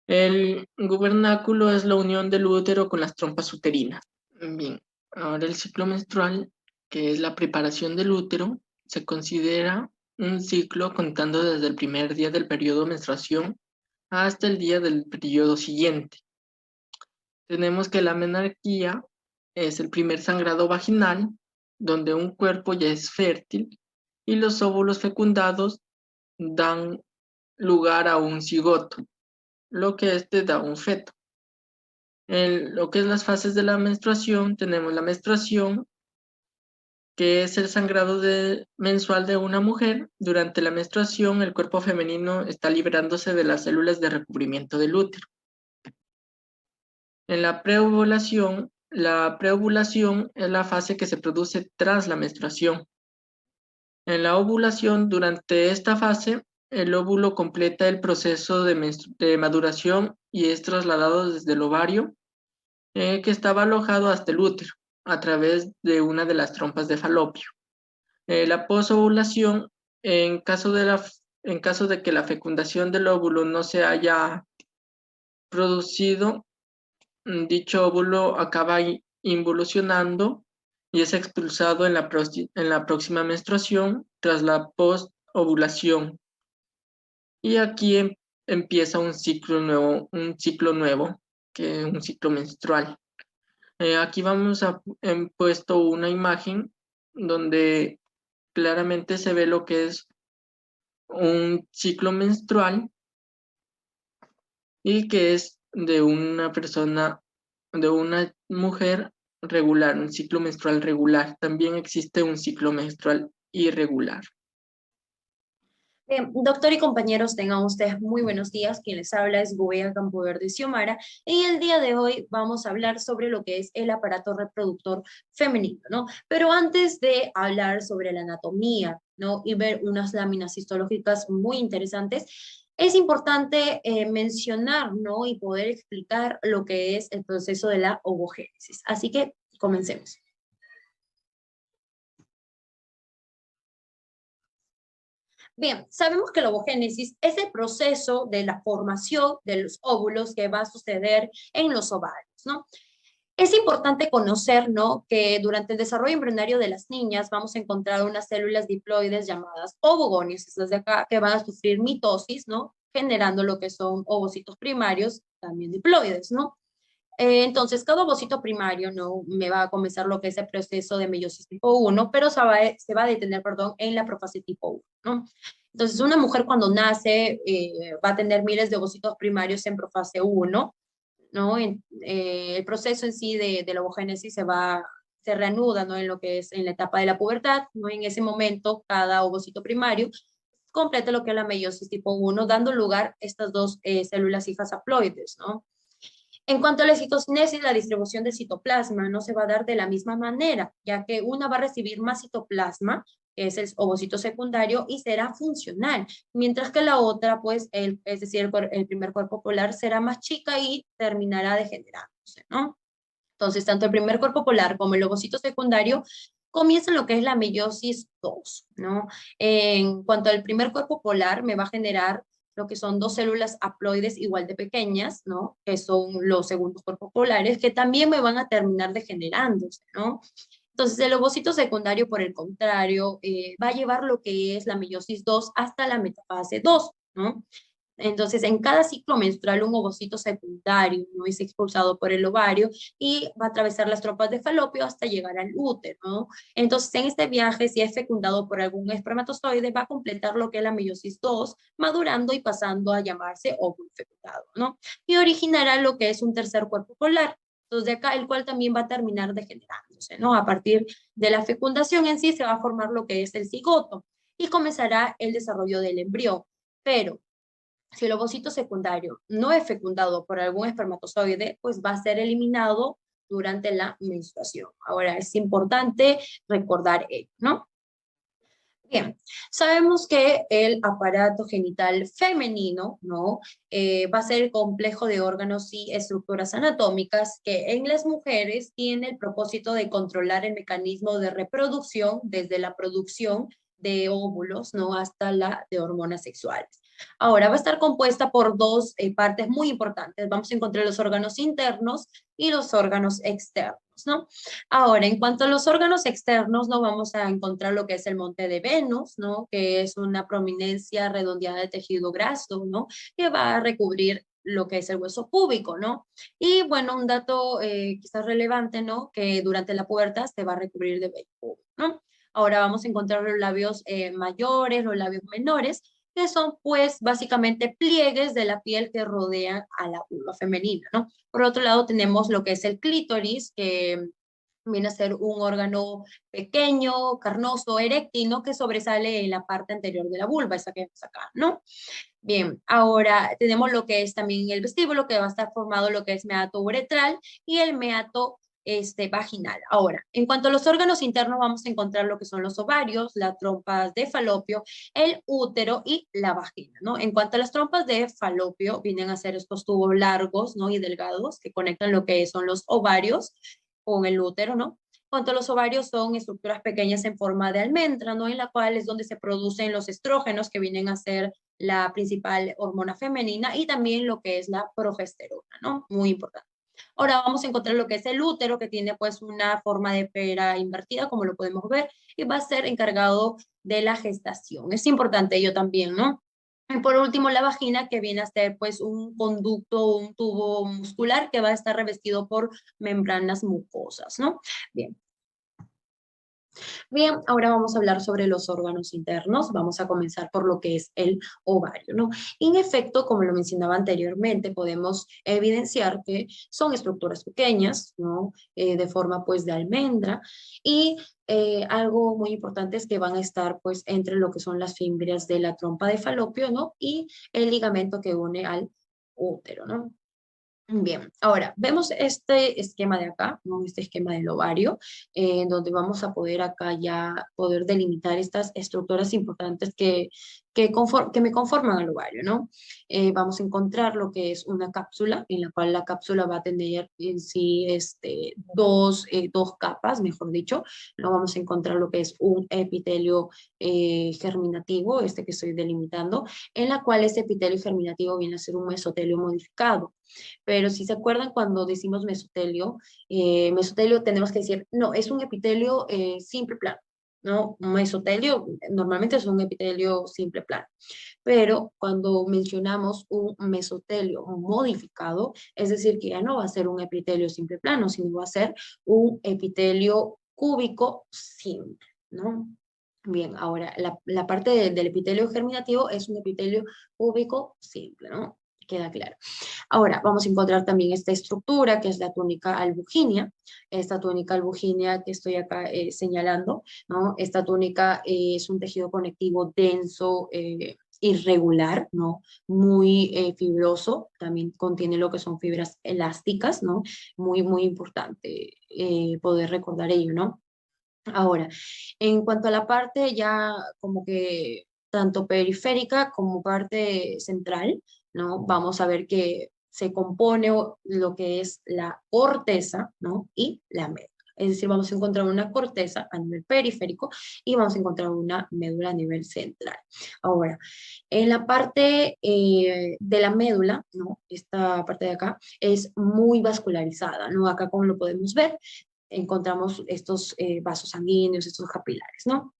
El gubernáculo es la unión del útero con las trompas uterinas. Bien, ahora el ciclo menstrual, que es la preparación del útero, se considera un ciclo contando desde el primer día del periodo de menstruación hasta el día del periodo siguiente. Tenemos que la menarquía es el primer sangrado vaginal, donde un cuerpo ya es fértil y los óvulos fecundados dan lugar a un cigoto, lo que da un feto. En lo que es las fases de la menstruación, tenemos la menstruación, que es el sangrado mensual de una mujer. Durante la menstruación, el cuerpo femenino está liberándose de las células de recubrimiento del útero. En la preovulación es la fase que se produce tras la menstruación. En la ovulación, durante esta fase, el óvulo completa el proceso de maduración y es trasladado desde el ovario, que estaba alojado, hasta el útero, a través de una de las trompas de falopio. La posovulación, en caso de que la fecundación del óvulo no se haya producido, dicho óvulo acaba involucionando y es expulsado en la próxima menstruación tras la postovulación. Y aquí empieza un ciclo nuevo, que es un ciclo menstrual. Aquí he puesto una imagen donde claramente se ve lo que es un ciclo menstrual y que es de una mujer regular, un ciclo menstrual regular. También existe un ciclo menstrual irregular. Doctor y compañeros, tengan ustedes muy buenos días. Quien les habla es Gubea Campoverde Xiomara, y el día de hoy vamos a hablar sobre lo que es el aparato reproductor femenino, ¿no? Pero antes de hablar sobre la anatomía, ¿no? Y ver unas láminas histológicas muy interesantes, es importante mencionar, ¿no? Y poder explicar lo que es el proceso de la ovogénesis. Así que comencemos. Bien, sabemos que la ovogénesis es el proceso de la formación de los óvulos que va a suceder en los ovarios, ¿no? Es importante conocer, ¿no?, que durante el desarrollo embrionario de las niñas vamos a encontrar unas células diploides llamadas ovogonios, estas de acá, que van a sufrir mitosis, ¿no?, generando lo que son ovocitos primarios, también diploides, ¿no? Entonces, cada ovocito primario, ¿no?, me va a comenzar lo que es el proceso de meiosis tipo 1, pero se va a detener, perdón, en la profase tipo 1, ¿no? Entonces, una mujer cuando nace va a tener miles de ovocitos primarios en profase 1, ¿no? El proceso en sí de la ovogénesis se reanuda, ¿no?, en lo que es en la etapa de la pubertad, ¿no? En ese momento, cada ovocito primario completa lo que es la meiosis tipo 1, dando lugar a estas dos células hijas haploides, ¿no? En cuanto a la citocinesis, la distribución del citoplasma no se va a dar de la misma manera, ya que una va a recibir más citoplasma, que es el ovocito secundario, y será funcional, mientras que la otra, pues, es decir, el primer cuerpo polar será más chica y terminará degenerándose, ¿no? Entonces, tanto el primer cuerpo polar como el ovocito secundario comienzan lo que es la meiosis 2, ¿no? En cuanto al primer cuerpo polar, me va a generar lo que son dos células haploides igual de pequeñas, ¿no? Que son los segundos cuerpos polares, que también me van a terminar degenerándose, ¿no? Entonces, el ovocito secundario, por el contrario, va a llevar lo que es la meiosis 2 hasta la metafase 2, ¿no? Entonces, en cada ciclo menstrual, un ovocito secundario no es expulsado por el ovario y va a atravesar las trompas de falopio hasta llegar al útero, ¿no? Entonces, en este viaje, si es fecundado por algún espermatozoide, va a completar lo que es la meiosis 2, madurando y pasando a llamarse óvulo fecundado, ¿no? Y originará lo que es un tercer cuerpo polar. Entonces, de acá, el cual también va a terminar degenerándose, ¿no? A partir de la fecundación en sí, se va a formar lo que es el cigoto y comenzará el desarrollo del embrión. Pero si el ovocito secundario no es fecundado por algún espermatozoide, pues va a ser eliminado durante la menstruación. Ahora, es importante recordar ello, ¿no? Bien, sabemos que el aparato genital femenino, ¿no? Va a ser el complejo de órganos y estructuras anatómicas que en las mujeres tiene el propósito de controlar el mecanismo de reproducción desde la producción de óvulos, ¿no? Hasta la de hormonas sexuales. Ahora va a estar compuesta por dos partes muy importantes. Vamos a encontrar los órganos internos y los órganos externos, ¿no? Ahora, en cuanto a los órganos externos, no vamos a encontrar lo que es el monte de Venus, ¿no? Que es una prominencia redondeada de tejido graso, ¿no? Que va a recubrir lo que es el hueso púbico, ¿no? Y bueno, un dato quizás relevante, ¿no? Que durante la pubertad se va a recubrir de vello púbico, ¿no? Ahora vamos a encontrar los labios mayores, los labios menores, que son pues básicamente pliegues de la piel que rodean a la vulva femenina, ¿no? Por otro lado tenemos lo que es el clítoris, que viene a ser un órgano pequeño, carnoso, eréctil, ¿no? Que sobresale en la parte anterior de la vulva, esa que vemos acá, ¿no? Bien, ahora tenemos lo que es también el vestíbulo, que va a estar formado lo que es meato uretral y el meato vaginal. Ahora, en cuanto a los órganos internos, vamos a encontrar lo que son los ovarios, las trompas de falopio, el útero y la vagina, ¿no? En cuanto a las trompas de falopio, vienen a ser estos tubos largos, ¿no? Y delgados que conectan lo que son los ovarios con el útero, ¿no? Cuanto a los ovarios, son estructuras pequeñas en forma de almendra, ¿no? En la cual es donde se producen los estrógenos, que vienen a ser la principal hormona femenina, y también lo que es la progesterona, ¿no? Muy importante. Ahora vamos a encontrar lo que es el útero, que tiene pues una forma de pera invertida, como lo podemos ver, y va a ser encargado de la gestación. Es importante ello también, ¿no? Y por último, la vagina, que viene a ser pues un conducto, un tubo muscular que va a estar revestido por membranas mucosas, ¿no? Bien. Bien, ahora vamos a hablar sobre los órganos internos. Vamos a comenzar por lo que es el ovario, ¿no? En efecto, como lo mencionaba anteriormente, podemos evidenciar que son estructuras pequeñas, ¿no? De forma pues de almendra, y algo muy importante es que van a estar pues entre lo que son las fibras de la trompa de falopio, ¿no? Y el ligamento que une al útero, ¿no? Bien, ahora vemos este esquema de acá, ¿no? Este esquema del ovario, donde vamos a poder acá ya poder delimitar estas estructuras importantes que me conforman al ovario, ¿no? Vamos a encontrar lo que es una cápsula, en la cual la cápsula va a tener en sí dos capas, mejor dicho, ¿no? Vamos a encontrar lo que es un epitelio germinativo, este que estoy delimitando, en la cual ese epitelio germinativo viene a ser un mesotelio modificado. Pero si se acuerdan cuando decimos mesotelio tenemos que decir, no, es un epitelio simple plano, ¿no? Un mesotelio normalmente es un epitelio simple plano. Pero cuando mencionamos un mesotelio modificado, es decir, que ya no va a ser un epitelio simple plano, sino va a ser un epitelio cúbico simple, ¿no? Bien, ahora la parte del epitelio germinativo es un epitelio cúbico simple, ¿no? Queda claro. Ahora, vamos a encontrar también esta estructura que es la túnica albuginea. Esta túnica albuginea que estoy acá señalando, ¿no? Esta túnica es un tejido conectivo denso, irregular, ¿no? Muy fibroso, también contiene lo que son fibras elásticas, ¿no? Muy, muy importante poder recordar ello, ¿no? Ahora, en cuanto a la parte ya como que tanto periférica como parte central, ¿no? Vamos a ver que se compone lo que es la corteza, ¿no? Y la médula. Es decir, vamos a encontrar una corteza a nivel periférico y vamos a encontrar una médula a nivel central. Ahora, en la parte de la médula, ¿no? Esta parte de acá es muy vascularizada, ¿no? Acá, como lo podemos ver, encontramos estos vasos sanguíneos, estos capilares, ¿no?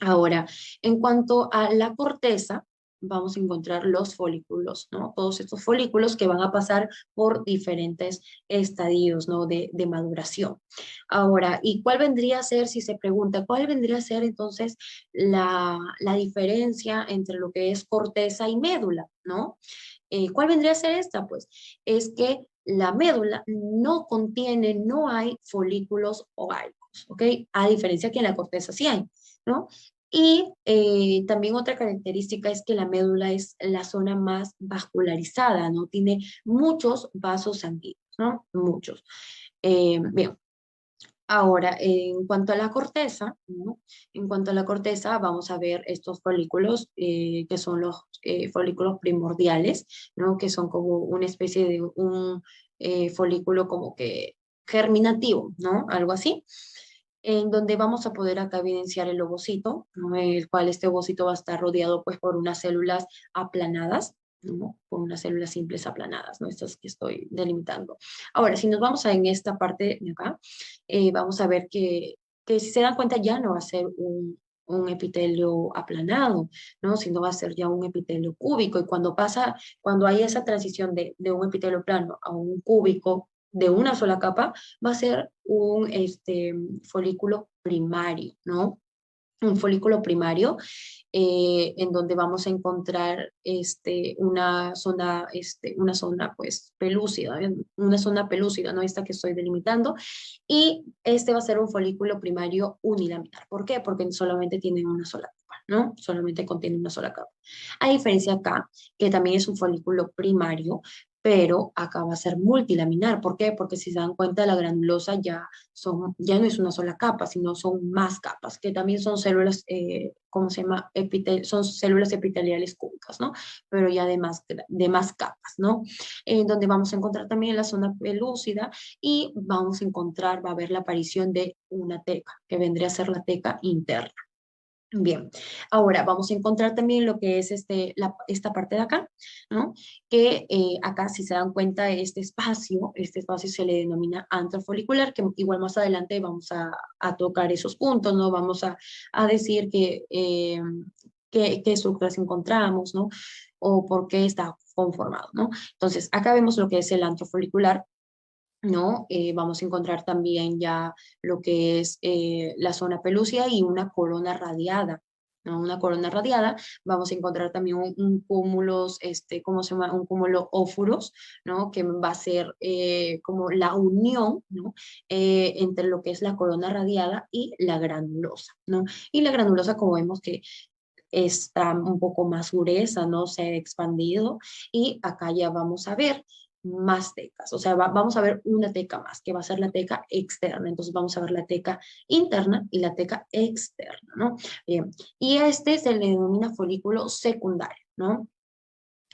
Ahora, en cuanto a la corteza, vamos a encontrar los folículos, ¿no? Todos estos folículos que van a pasar por diferentes estadios, ¿no? De maduración. Ahora, ¿y cuál vendría a ser, si se pregunta, cuál vendría a ser entonces la diferencia entre lo que es corteza y médula, ¿no? ¿Cuál vendría a ser esta? Pues es que la médula no contiene, no hay folículos ováricos, ¿ok? A diferencia que en la corteza sí hay, ¿no? Y también otra característica es que la médula es la zona más vascularizada, ¿no? Tiene muchos vasos sanguíneos, ¿no? Muchos. Bien. Ahora, en cuanto a la corteza, ¿no? En cuanto a la corteza, vamos a ver estos folículos que son los folículos primordiales, ¿no? Que son como una especie de un folículo como que germinativo, ¿no? Algo así, en donde vamos a poder acá evidenciar el ovocito, ¿no? El cual este ovocito va a estar rodeado pues por unas células aplanadas, ¿no? Por unas células simples aplanadas, ¿no? Estas que estoy delimitando. Ahora, si nos vamos a en esta parte de acá, vamos a ver que si se dan cuenta ya no va a ser un epitelio aplanado, ¿no? Sino va a ser ya un epitelio cúbico. Y cuando hay esa transición de un epitelio plano a un cúbico de una sola capa, va a ser un folículo primario, ¿no? Un folículo primario en donde vamos a encontrar una zona pues pelúcida, una zona pelúcida, ¿no? Esta que estoy delimitando, y este va a ser un folículo primario unilaminar. ¿Por qué? Porque solamente tiene una sola capa, ¿no? Solamente contiene una sola capa. A diferencia acá, que también es un folículo primario, pero acá va a ser multilaminar. ¿Por qué? Porque si se dan cuenta, la granulosa ya no es una sola capa, sino son más capas, que también son células, ¿cómo se llama? Son células epiteliales cúbicas, ¿no? Pero ya de más capas, ¿no? Donde vamos a encontrar también la zona pelúcida y vamos a encontrar, va a haber la aparición de una teca, que vendría a ser la teca interna. Bien, ahora vamos a encontrar también lo que es esta parte de acá, ¿no? Que acá, si se dan cuenta, este espacio se le denomina antrofolicular, que igual más adelante vamos a tocar esos puntos, ¿no? Vamos a decir qué estructuras encontramos, ¿no? O por qué está conformado, ¿no? Entonces, acá vemos lo que es el antrofolicular, ¿no? Vamos a encontrar también ya lo que es la zona pelúcida y una corona radiada, ¿no? Una corona radiada. Vamos a encontrar también un cúmulo, ¿cómo se llama? Un cúmulo ófuros, ¿no? Que va a ser como la unión, ¿no? Entre lo que es la corona radiada y la granulosa, ¿no? Y la granulosa, como vemos que está un poco más gruesa, ¿no? Se ha expandido y acá ya vamos a ver más tecas, o sea, vamos a ver una teca más, que va a ser la teca externa, entonces vamos a ver la teca interna y la teca externa, ¿no? Bien, y a este se le denomina folículo secundario, ¿no?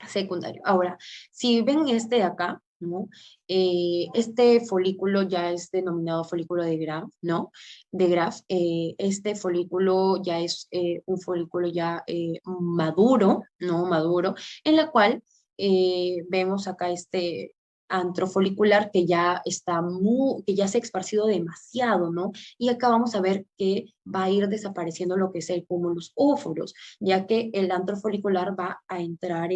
Secundario. Ahora, si ven este de acá, ¿no? Este folículo ya es denominado folículo de Graf, ¿no? De Graf, este folículo ya es un folículo ya maduro, ¿no? Maduro, en la cual vemos acá este antrofolicular que ya que ya se ha esparcido demasiado, ¿no? Y acá vamos a ver que va a ir desapareciendo lo que es el cúmulus óforos, ya que el antrofolicular va a entrar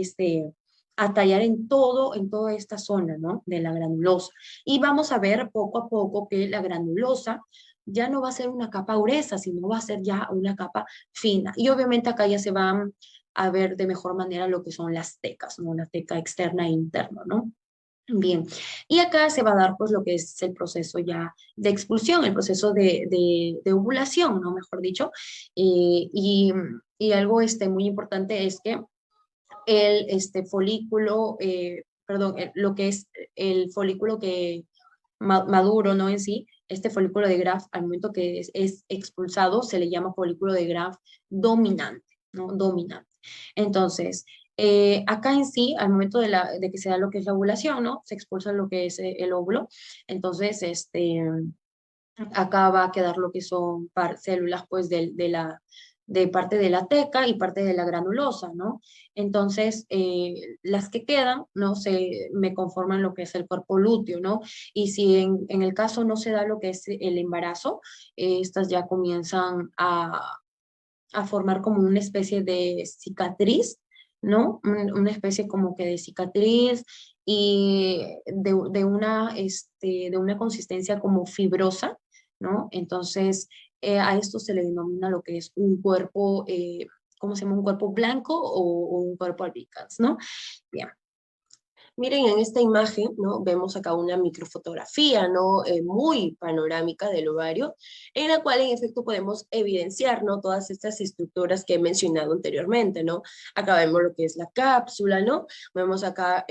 a tallar en toda esta zona, ¿no? De la granulosa. Y vamos a ver poco a poco que la granulosa ya no va a ser una capa gruesa, sino va a ser ya una capa fina. Y obviamente acá ya se van a ver de mejor manera lo que son las tecas, ¿no? La teca externa e interna, ¿no? Bien, y acá se va a dar pues lo que es el proceso ya de expulsión, el proceso de ovulación, ¿no? Mejor dicho, y algo muy importante es que folículo, perdón, lo que es el folículo que maduro, ¿no? En sí, este folículo de Graf, al momento que es expulsado, se le llama folículo de Graf dominante, ¿no? Dominante. Entonces, Acá en sí, al momento de que se da lo que es la ovulación, ¿no? Se expulsa lo que es el óvulo. Entonces, acá va a quedar lo que son células, pues, de parte de la teca y parte de la granulosa, ¿no? Entonces, las que quedan, ¿no? Me conforman lo que es el cuerpo lúteo, ¿no? Y si en el caso no se da lo que es el embarazo, estas ya comienzan a formar como una especie de cicatriz, ¿no? Una especie como que de cicatriz y de una consistencia como fibrosa, ¿no? Entonces, a esto se le denomina lo que es un cuerpo, ¿cómo se llama? Un cuerpo blanco o un cuerpo albicans, ¿no? Bien. Miren, en esta imagen, ¿no? Vemos acá una microfotografía, ¿no? Muy panorámica del ovario, en la cual en efecto podemos evidenciar, ¿no? Todas estas estructuras que he mencionado anteriormente, ¿no? Acá vemos lo que es la cápsula, ¿no? Vemos acá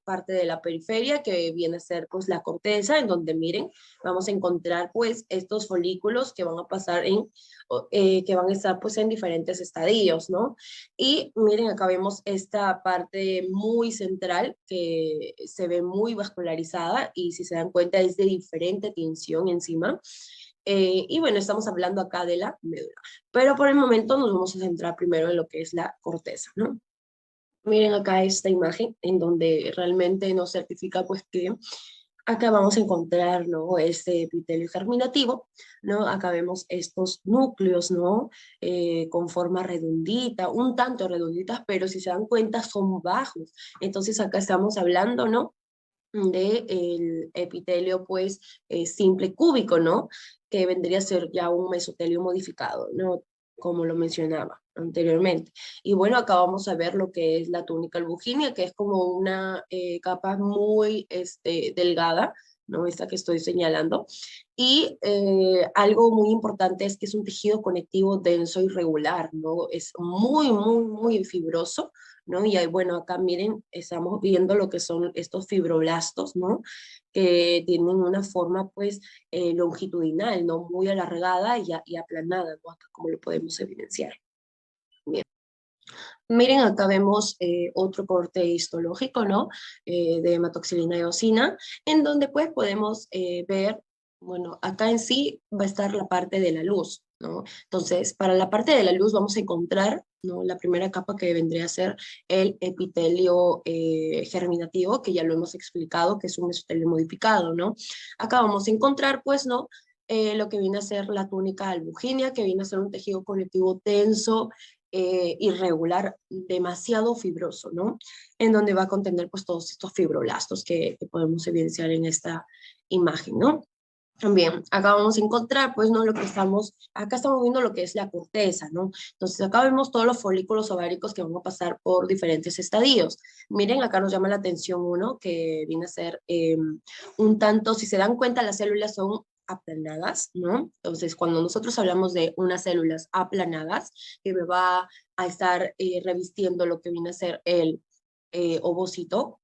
parte de la periferia que viene a ser pues la corteza, en donde miren, vamos a encontrar pues estos folículos que van a pasar que van a estar pues en diferentes estadios, ¿no? Y miren, acá vemos esta parte muy central que se ve muy vascularizada y si se dan cuenta es de diferente tensión encima. Y bueno, estamos hablando acá de la médula. Pero por el momento nos vamos a centrar primero en lo que es la corteza, ¿no? Miren acá esta imagen en donde realmente nos certifica pues que acá vamos a encontrar, ¿no? Este epitelio germinativo, ¿no? Acá vemos estos núcleos, ¿no? Con forma redondita, un tanto redonditas, pero si se dan cuenta son bajos. Entonces acá estamos hablando, ¿no? De el epitelio, pues, simple cúbico, ¿no? Que vendría a ser ya un mesotelio modificado, ¿no? Como lo mencionaba anteriormente. Y bueno, acá vamos a ver lo que es la túnica albuginea, que es como una capa muy delgada, ¿no? Esta que estoy señalando. Y algo muy importante es que es un tejido conectivo denso y regular, ¿no? Es muy, muy, muy fibroso, ¿no? Y ahí, bueno, acá miren, estamos viendo lo que son estos fibroblastos, ¿no? Que tienen una forma, pues, longitudinal, ¿no? Muy alargada y aplanada, ¿no? Acá como lo podemos evidenciar. Bien. Miren, acá vemos otro corte histológico, ¿no? De hematoxilina y eosina, en donde pues podemos ver, bueno, acá en sí va a estar la parte de la luz, ¿no? Entonces, para la parte de la luz vamos a encontrar, ¿no? La primera capa que vendría a ser el epitelio germinativo, que ya lo hemos explicado, que es un mesotelio modificado, ¿no? Acá vamos a encontrar, pues, ¿no? Lo que viene a ser la túnica albuginea, que viene a ser un tejido conectivo tenso, irregular, demasiado fibroso, ¿no? En donde va a contener pues todos estos fibroblastos que podemos evidenciar en esta imagen, ¿no? También, acá vamos a encontrar, pues, ¿no? Acá estamos viendo lo que es la corteza, ¿no? Entonces, acá vemos todos los folículos ováricos que van a pasar por diferentes estadios. Miren, acá nos llama la atención uno, que viene a ser un tanto, si se dan cuenta, las células son aplanadas, ¿no? Entonces, cuando nosotros hablamos de unas células aplanadas, que me va a estar revistiendo lo que viene a ser el ovocito,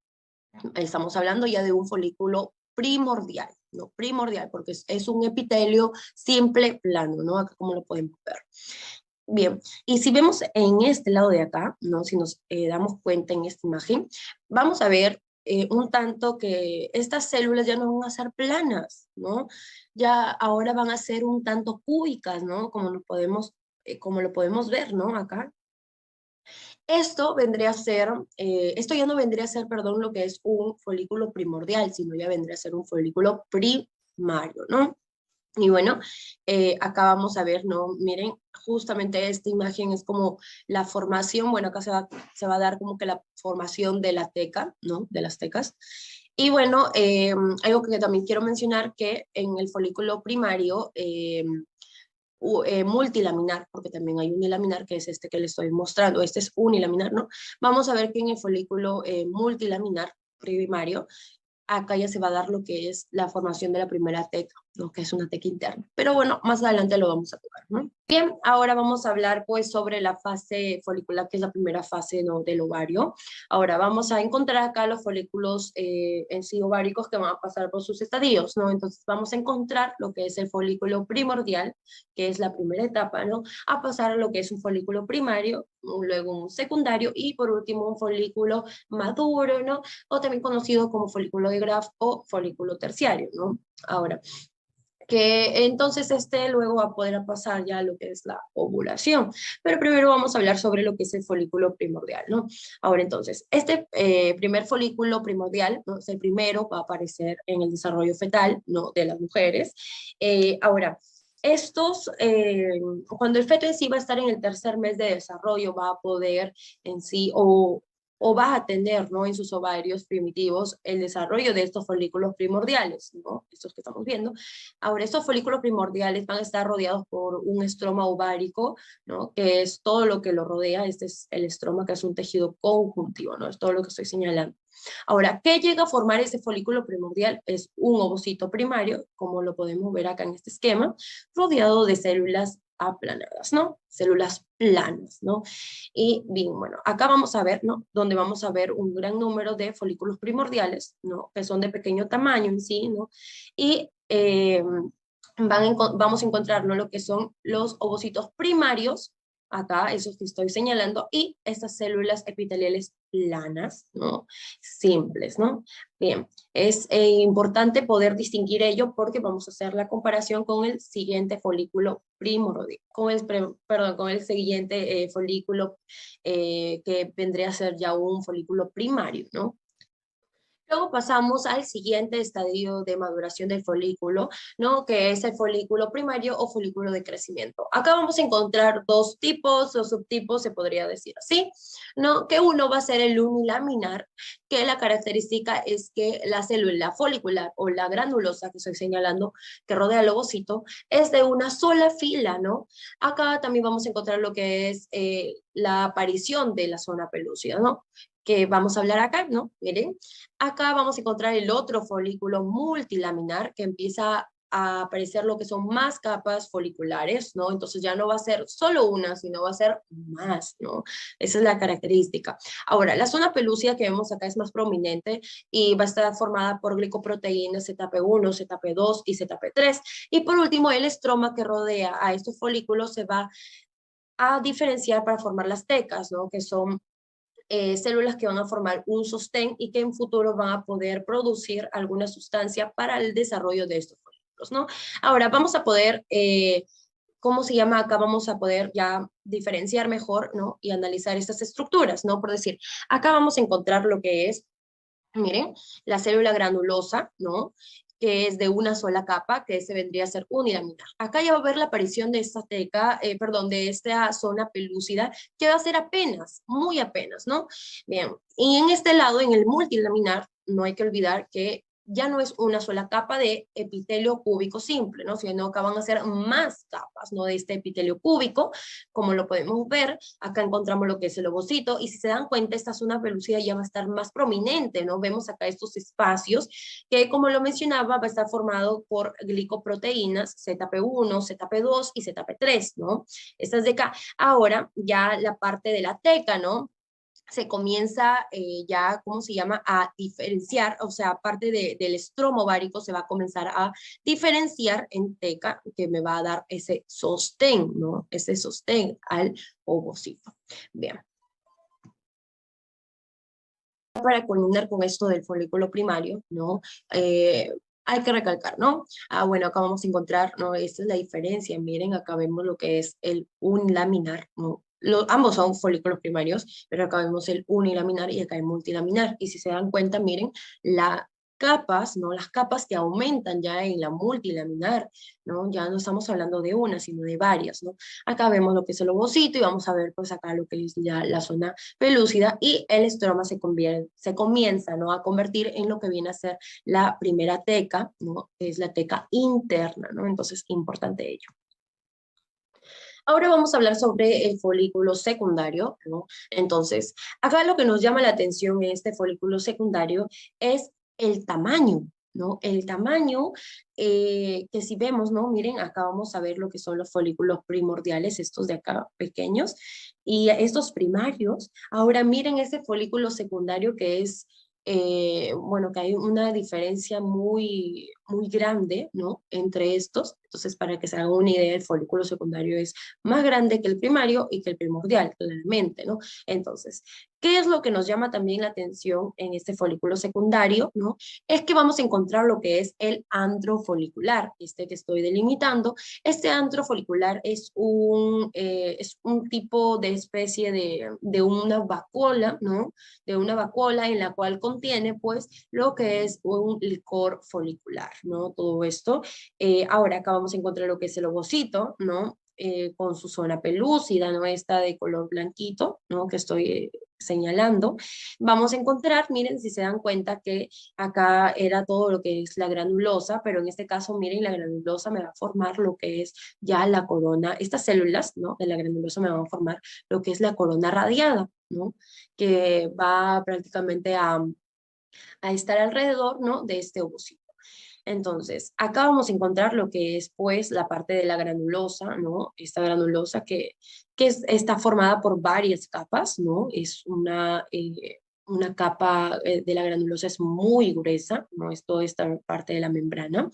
estamos hablando ya de un folículo primordial, ¿no? Primordial, porque es un epitelio simple plano, ¿no? Acá como lo podemos ver. Bien, y si vemos en este lado de acá, ¿no? Si nos damos cuenta en esta imagen, vamos a ver un tanto que estas células ya no van a ser planas, ¿no? Ya ahora van a ser un tanto cúbicas, ¿no? Como lo podemos ver, ¿no? Acá. Esto ya no vendría a ser, perdón, lo que es un folículo primordial, sino ya vendría a ser un folículo primario, ¿no? Y bueno, acá vamos a ver, ¿no? Miren, justamente esta imagen es como la formación, bueno, acá se va a dar como que la formación de la teca, ¿no? De las tecas. Y bueno, algo que también quiero mencionar, que en el folículo primario, multilaminar, porque también hay unilaminar, que es este que le estoy mostrando, este es unilaminar, ¿no? Vamos a ver que en el folículo multilaminar primario, acá ya se va a dar lo que es la formación de la primera teca, ¿no? Que es una teca interna. Pero bueno, más adelante lo vamos a tocar, ¿no? Bien, ahora vamos a hablar pues sobre la fase folicular, que es la primera fase, ¿no?, del ovario. Ahora vamos a encontrar acá los folículos en sí ováricos que van a pasar por sus estadios, ¿no? Entonces vamos a encontrar lo que es el folículo primordial, que es la primera etapa, ¿no? A pasar a lo que es un folículo primario, luego un secundario y por último un folículo maduro, ¿no? O también conocido como folículo de Graf o folículo terciario, ¿no? Ahora, que entonces luego va a poder pasar ya a lo que es la ovulación. Pero primero vamos a hablar sobre lo que es el folículo primordial, ¿no? Ahora entonces, este primer folículo primordial, ¿no?, es el primero, va a aparecer en el desarrollo fetal, ¿no?, de las mujeres. Ahora, cuando el feto en sí va a estar en el tercer mes de desarrollo, va a poder en sí, o va a tener, ¿no?, en sus ovarios primitivos el desarrollo de estos folículos primordiales, ¿no?, estos que estamos viendo. Ahora, estos folículos primordiales van a estar rodeados por un estroma ovárico, ¿no?, que es todo lo que lo rodea. Este es el estroma, que es un tejido conjuntivo, ¿no?, es todo lo que estoy señalando. Ahora, ¿qué llega a formar ese folículo primordial? Es un ovocito primario, como lo podemos ver acá en este esquema, rodeado de células aplanadas, ¿no? Células planas, ¿no? Y bien, bueno, acá vamos a ver, ¿no?, donde vamos a ver un gran número de folículos primordiales, ¿no?, que son de pequeño tamaño en sí, ¿no? Y vamos a encontrar, ¿no?, lo que son los ovocitos primarios, acá, esos que estoy señalando, y estas células epiteliales planas, ¿no?, simples, ¿no? Bien, es importante poder distinguir ello porque vamos a hacer la comparación con el siguiente folículo primordial, con el siguiente folículo que vendría a ser ya un folículo primario, ¿no? Luego pasamos al siguiente estadio de maduración del folículo, ¿no?, que es el folículo primario o folículo de crecimiento. Acá vamos a encontrar dos tipos o subtipos, se podría decir así, ¿no? Que uno va a ser el unilaminar, que la característica es que la célula folicular o la granulosa que estoy señalando, que rodea el ovocito, es de una sola fila, ¿no? Acá también vamos a encontrar lo que es la aparición de la zona pelúcida, ¿no?, que vamos a hablar acá, ¿no? Miren, acá vamos a encontrar el otro folículo multilaminar, que empieza a aparecer lo que son más capas foliculares, ¿no? Entonces ya no va a ser solo una, sino va a ser más, ¿no? Esa es la característica. Ahora, la zona pelúcida que vemos acá es más prominente y va a estar formada por glicoproteínas ZP1, ZP2 y ZP3. Y por último, el estroma que rodea a estos folículos se va a diferenciar para formar las tecas, ¿no?, que son células que van a formar un sostén y que en futuro van a poder producir alguna sustancia para el desarrollo de estos folículos, ¿no? Ahora vamos a poder, ¿cómo se llama? Acá vamos a poder ya diferenciar mejor, ¿no?, y analizar estas estructuras, ¿no? Por decir, acá vamos a encontrar lo que es, miren, la célula granulosa, ¿no?, que es de una sola capa, que se vendría a ser unilaminar. Acá ya va a ver la aparición de esta de esta zona pelúcida, que va a ser apenas, muy apenas, ¿no? Bien, y en este lado, en el multilaminar, no hay que olvidar que ya no es una sola capa de epitelio cúbico simple, ¿no?, sino que van a ser más capas, ¿no?, de este epitelio cúbico, como lo podemos ver. Acá encontramos lo que es el ovocito, y si se dan cuenta, esta zona pelúcida ya va a estar más prominente, ¿no? Vemos acá estos espacios que, como lo mencionaba, va a estar formado por glicoproteínas ZP1, ZP2 y ZP3, ¿no? Estas de acá. Ahora, ya la parte de la teca, ¿no?, se comienza ya, ¿cómo se llama?, a diferenciar, o sea, aparte del estroma ovárico, se va a comenzar a diferenciar en teca, que me va a dar ese sostén, ¿no?, ese sostén al ovocito. Bien. Para culminar con esto del folículo primario, ¿no?, hay que recalcar, ¿no? Bueno, acá vamos a encontrar, ¿no?, esta es la diferencia. Miren, acá vemos lo que es el unilaminar, ¿no? Ambos son folículos primarios, pero acá vemos el unilaminar y acá el multilaminar. Y si se dan cuenta, miren, las capas, ¿no?, las capas que aumentan ya en la multilaminar, ¿no? Ya no estamos hablando de una, sino de varias, ¿no? Acá vemos lo que es el ovocito y vamos a ver pues acá lo que es ya la zona pelúcida, y el estroma se comienza, ¿no?, a convertir en lo que viene a ser la primera teca, ¿no?, que es la teca interna, ¿no? Entonces, importante ello. Ahora vamos a hablar sobre el folículo secundario, ¿no? Entonces, acá lo que nos llama la atención en este folículo secundario es el tamaño, ¿no? El tamaño, que si vemos, ¿no? Miren, acá vamos a ver lo que son los folículos primordiales, estos de acá pequeños, y estos primarios. Ahora miren ese folículo secundario que es, bueno, que hay una diferencia muy, muy grande, ¿no? Entre estos. Entonces, para que se hagan una idea, el folículo secundario es más grande que el primario y que el primordial, claramente, ¿no? Entonces, ¿qué es lo que nos llama también la atención en este folículo secundario, ¿no? Es que vamos a encontrar lo que es el antro folicular, este que estoy delimitando. Este antro folicular es es un tipo de especie de una vacuola, ¿no? De una vacuola en la cual contiene, pues, lo que es un licor folicular, ¿no? Todo esto. Ahora acá vamos a encontrar lo que es el ovocito, ¿no? Con su zona pelúcida, ¿no? Esta de color blanquito, ¿no? Que estoy señalando. Vamos a encontrar, miren, si se dan cuenta que acá era todo lo que es la granulosa, pero en este caso, miren, la granulosa me va a formar lo que es ya la corona, estas células, ¿no? De la granulosa me van a formar lo que es la corona radiada, ¿no? Que va prácticamente a estar alrededor, ¿no? De este ovocito. Entonces, acá vamos a encontrar lo que es, pues, la parte de la granulosa, ¿no? Esta granulosa que está formada por varias capas, ¿no? Es una capa de la granulosa es muy gruesa, ¿no? Es toda esta parte de la membrana.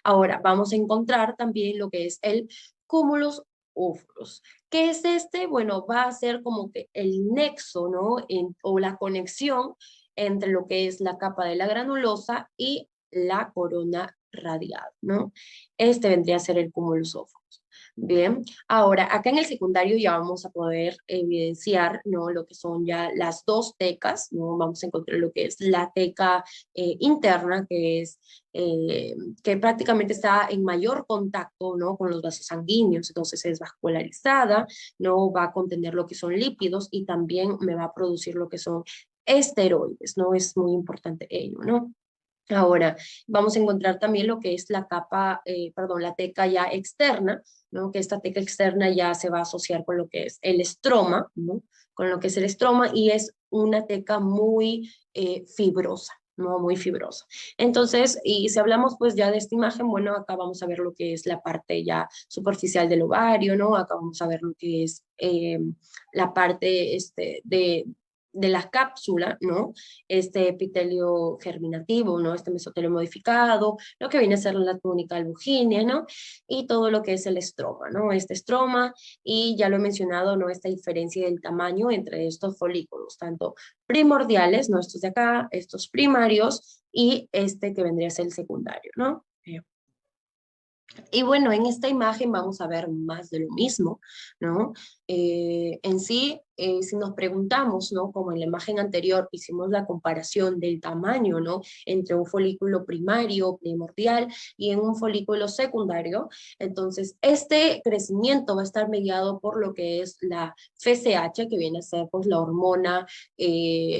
Ahora, vamos a encontrar también lo que es el cúmulos óforos. ¿Qué es este? Bueno, va a ser como que el nexo, ¿no? O la conexión entre lo que es la capa de la granulosa y la corona radial, ¿no? Este vendría a ser el cúmulos óforos. Bien, ahora acá en el secundario ya vamos a poder evidenciar, ¿no? Lo que son ya las dos tecas, ¿no? Vamos a encontrar lo que es la teca interna, que prácticamente está en mayor contacto, ¿no? Con los vasos sanguíneos, entonces es vascularizada, ¿no? Va a contener lo que son lípidos y también me va a producir lo que son esteroides, ¿no? Es muy importante ello, ¿no? Ahora, vamos a encontrar también lo que es la capa, perdón, la teca ya externa, ¿no? Que esta teca externa ya se va a asociar con lo que es el estroma, ¿no? Con lo que es el estroma y es una teca muy fibrosa, ¿no? Muy fibrosa. Entonces, y si hablamos pues ya de esta imagen, bueno, acá vamos a ver lo que es la parte ya superficial del ovario, ¿no? Acá vamos a ver lo que es la parte de la cápsula, ¿no? Este epitelio germinativo, ¿no? Este mesotelio modificado, lo que viene a ser la túnica albuginea, ¿no? Y todo lo que es el estroma, ¿no? Este estroma, y ya lo he mencionado, ¿no? Esta diferencia del tamaño entre estos folículos, tanto primordiales, ¿no? Estos de acá, estos primarios, y este que vendría a ser el secundario, ¿no? Y bueno, en esta imagen vamos a ver más de lo mismo, ¿no? En sí, si nos preguntamos, ¿no? Como en la imagen anterior hicimos la comparación del tamaño, ¿no? Entre un folículo primario, primordial, y en un folículo secundario, entonces este crecimiento va a estar mediado por lo que es la FSH, que viene a ser pues la hormona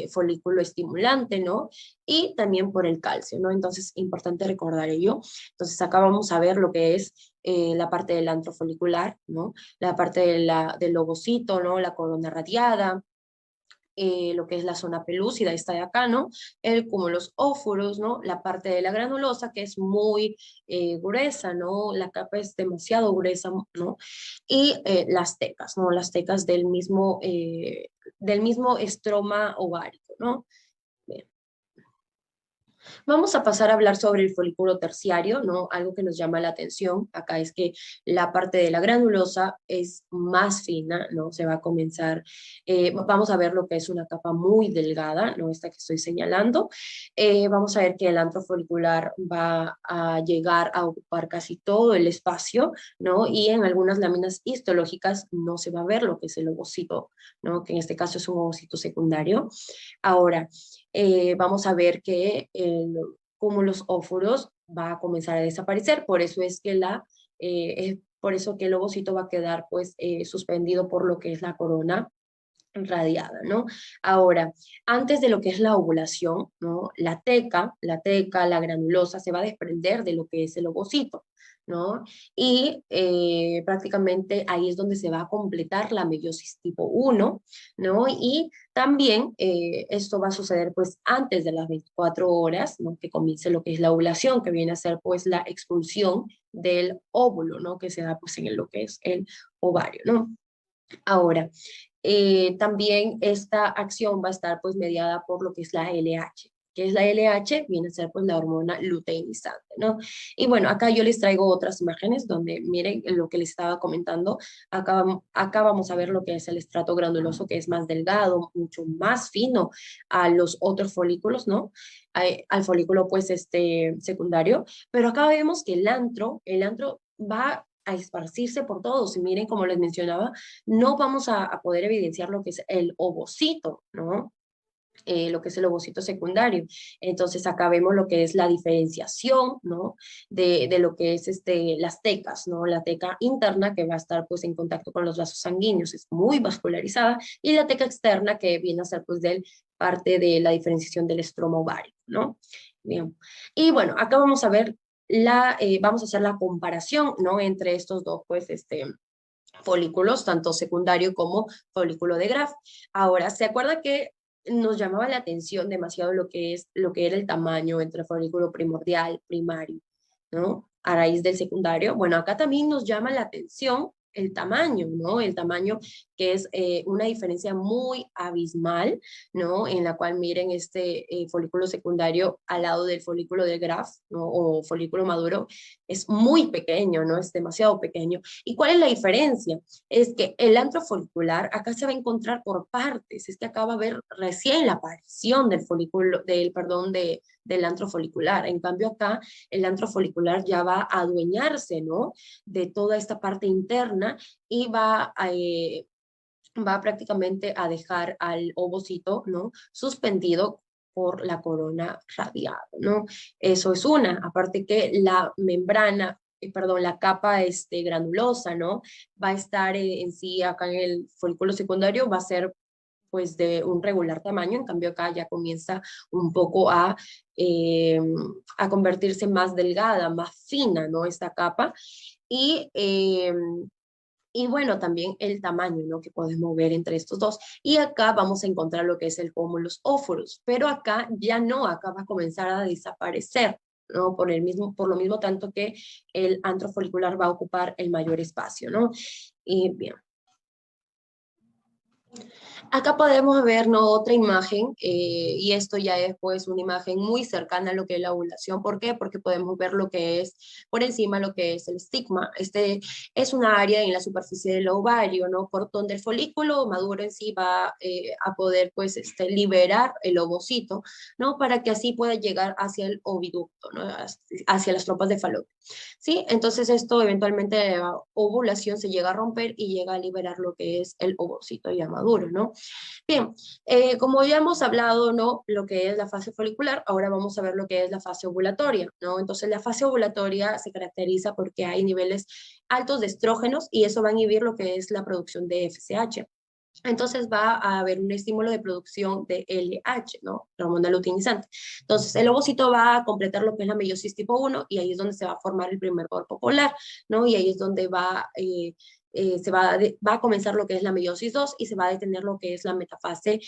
folículo estimulante, ¿no? Y también por el calcio, ¿no? Entonces, importante recordar ello. Entonces, acá vamos a ver lo que es la parte del antro folicular, ¿no? La parte del ovocito, ¿no? La corona radiada, lo que es la zona pelúcida, está de acá, ¿no? El cúmulos óforos, ¿no? La parte de la granulosa, que es muy gruesa, ¿no? La capa es demasiado gruesa, ¿no? Y las tecas, ¿no? Las tecas del mismo estroma ovárico, ¿no? Bien. Vamos a pasar a hablar sobre el folículo terciario, ¿no? Algo que nos llama la atención acá es que la parte de la granulosa es más fina, ¿no? Se va a comenzar, vamos a ver lo que es una capa muy delgada, ¿no? Esta que estoy señalando. Vamos a ver que el antro folicular va a llegar a ocupar casi todo el espacio, ¿no? Y en algunas láminas histológicas no se va a ver lo que es el ovocito, ¿no? Que en este caso es un ovocito secundario. Ahora, vamos a ver que el cúmulos óforos va a comenzar a desaparecer, por eso es que por eso que el ovocito va a quedar pues suspendido por lo que es la corona radiada, ¿no? Ahora, antes de lo que es la ovulación, ¿no? La granulosa se va a desprender de lo que es el ovocito, ¿no? Y prácticamente ahí es donde se va a completar la meiosis tipo 1, ¿no? Y también esto va a suceder pues antes de las 24 horas, ¿no? Que comience lo que es la ovulación, que viene a ser pues la expulsión del óvulo, ¿no? Que se da pues en lo que es el ovario, ¿no? Ahora, también esta acción va a estar pues mediada por lo que es la LH. ¿Qué es la LH? Viene a ser pues la hormona luteinizante, ¿no? Y bueno, acá yo les traigo otras imágenes donde miren lo que les estaba comentando. Acá vamos a ver lo que es el estrato granuloso, que es más delgado, mucho más fino a los otros folículos, ¿no? Al folículo pues secundario. Pero acá vemos que el antro va a esparcirse por todos. Y miren, como les mencionaba, no vamos a poder evidenciar lo que es el ovocito, ¿no? Lo que es el ovocito secundario. Entonces acá vemos lo que es la diferenciación, ¿no? De lo que es las tecas, ¿no? La teca interna que va a estar pues en contacto con los vasos sanguíneos, es muy vascularizada, y la teca externa que viene a ser pues del parte de la diferenciación del estroma ovárico, ¿no? Bien. Y bueno, acá vamos a ver vamos a hacer la comparación, ¿no? Entre estos dos, pues, folículos, tanto secundario como folículo de Graf. Ahora, ¿se acuerda que nos llamaba la atención demasiado lo que era el tamaño entre folículo primordial, primario, ¿no? A raíz del secundario. Bueno, acá también nos llama la atención el tamaño, ¿no? El tamaño que es una diferencia muy abismal, ¿no? En la cual miren folículo secundario al lado del folículo de Graf, ¿no? O folículo maduro, es muy pequeño, ¿no? Es demasiado pequeño. ¿Y cuál es la diferencia? Es que el antro folicular acá se va a encontrar por partes, es que acá va a haber recién la aparición del folículo, del antro folicular. En cambio acá el antro folicular ya va a adueñarse, ¿no? De toda esta parte interna y va prácticamente a dejar al ovocito, ¿no? Suspendido por la corona radiada, ¿no? Eso es una, aparte que la membrana, perdón, la capa granulosa, ¿no? Va a estar en sí acá en el folículo secundario, va a ser pues de un regular tamaño, en cambio acá ya comienza un poco a convertirse más delgada, más fina, ¿no? Esta capa. Y y bueno, también el tamaño, ¿no? Que podemos ver entre estos dos. Y acá vamos a encontrar lo que es el cúmulus óforus, pero acá ya no, acá va a comenzar a desaparecer, ¿no? Por lo mismo tanto que el antro folicular va a ocupar el mayor espacio, ¿no? Y bien. Acá podemos ver, ¿no? Otra imagen, y esto ya es pues una imagen muy cercana a lo que es la ovulación. ¿Por qué? Porque podemos ver lo que es por encima lo que es el estigma. Este es una área en la superficie del ovario, ¿no? Por donde el folículo maduro en sí va a poder pues liberar el ovocito, ¿no? Para que así pueda llegar hacia el oviducto, ¿no? Hacia las trompas de Falopio. ¿Sí? Entonces esto eventualmente la ovulación se llega a romper y llega a liberar lo que es el ovocito ya maduro, ¿no? Bien, como ya hemos hablado, ¿no? Lo que es la fase folicular, ahora vamos a ver lo que es la fase ovulatoria, ¿no? Entonces la fase ovulatoria se caracteriza porque hay niveles altos de estrógenos y eso va a inhibir lo que es la producción de FSH. Entonces va a haber un estímulo de producción de LH, ¿no? La hormona luteinizante. Entonces el ovocito va a completar lo que es la meiosis tipo 1 y ahí es donde se va a formar el primer cuerpo polar, ¿no? Y ahí es donde va a comenzar lo que es la meiosis 2 y se va a detener lo que es la metafase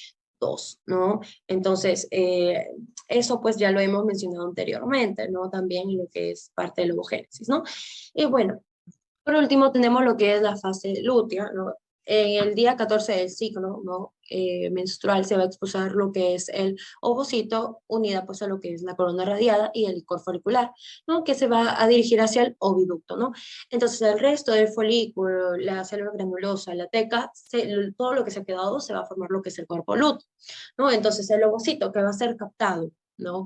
2, ¿no? Entonces, eso pues ya lo hemos mencionado anteriormente, ¿no? También lo que es parte de la ovogénesis, ¿no? Y bueno, por último tenemos lo que es la fase lútea, ¿no? En el día 14 del ciclo, ¿no? Menstrual se va a expulsar lo que es el ovocito unida pues a lo que es la corona radiada y el licor folicular, ¿no? Que se va a dirigir hacia el oviducto, ¿no? Entonces el resto del folículo, la célula granulosa, la teca, todo lo que se ha quedado se va a formar lo que es el cuerpo lúteo, ¿no? Entonces el ovocito que va a ser captado, ¿no?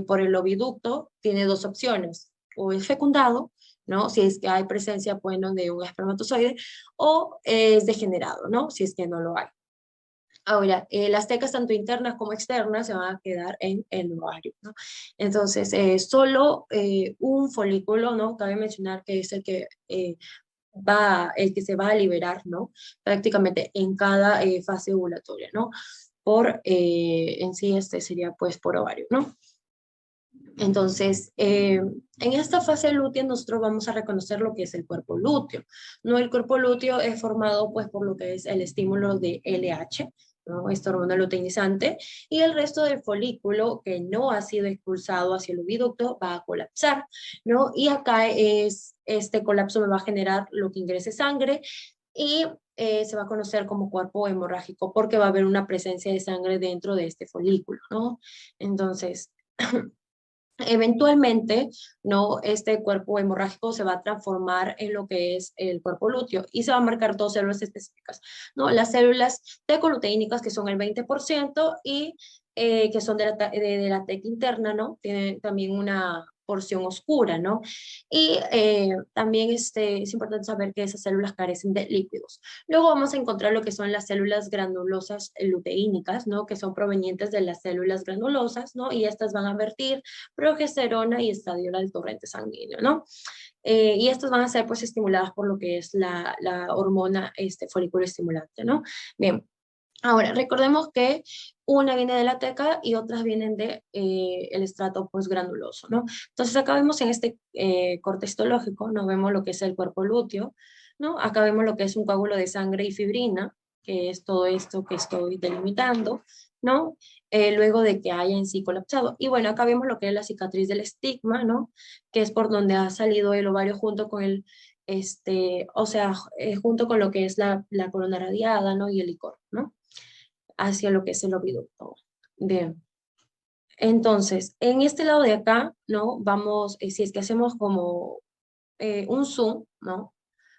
Por el oviducto tiene dos opciones, o es fecundado, ¿no? Si es que hay presencia, bueno, de un espermatozoide, o es degenerado, ¿no? Si es que no lo hay. Ahora, las tecas tanto internas como externas se van a quedar en el ovario, ¿no? Entonces, solo un folículo, ¿no? Cabe mencionar que es el que el que se va a liberar, ¿no? Prácticamente en cada fase ovulatoria, ¿no? En sí este sería pues por ovario, ¿no? Entonces, en esta fase lútea nosotros vamos a reconocer lo que es el cuerpo lúteo, ¿no? El cuerpo lúteo es formado pues por lo que es el estímulo de LH, ¿no? Esta hormona luteinizante, y el resto del folículo que no ha sido expulsado hacia el oviducto va a colapsar, ¿no? Y acá este colapso me va a generar lo que ingrese sangre y se va a conocer como cuerpo hemorrágico porque va a haber una presencia de sangre dentro de este folículo, ¿no? Entonces, eventualmente, ¿no? Este cuerpo hemorrágico se va a transformar en lo que es el cuerpo lúteo y se van a marcar dos células específicas, ¿no? Las células tecoluteínicas, que son el 20%, y que son de la teca interna, ¿no? Tienen también una porción oscura, ¿no? Y también es importante saber que esas células carecen de líquidos. Luego vamos a encontrar lo que son las células granulosas luteínicas, ¿no? Que son provenientes de las células granulosas, ¿no? Y estas van a vertir progesterona y estadiola del torrente sanguíneo, ¿no? Y estas van a ser pues estimuladas por lo que es la hormona folículo estimulante, ¿no? Bien, ahora recordemos que una viene de la teca y otras vienen de el estrato postgranuloso, ¿no? Entonces acá vemos en este corte histológico, ¿no? Vemos lo que es el cuerpo lúteo, ¿no? Acá vemos lo que es un coágulo de sangre y fibrina, que es todo esto que estoy delimitando, ¿no? Luego de que haya en sí colapsado. Y bueno, acá vemos lo que es la cicatriz del estigma, ¿no? Que es por donde ha salido el ovario junto con junto con lo que es la corona radiada, ¿no? Y el licor, ¿no? Hacia lo que es el oviducto. Bien. Entonces, en este lado de acá, ¿no? Vamos, si es que hacemos como un zoom, ¿no?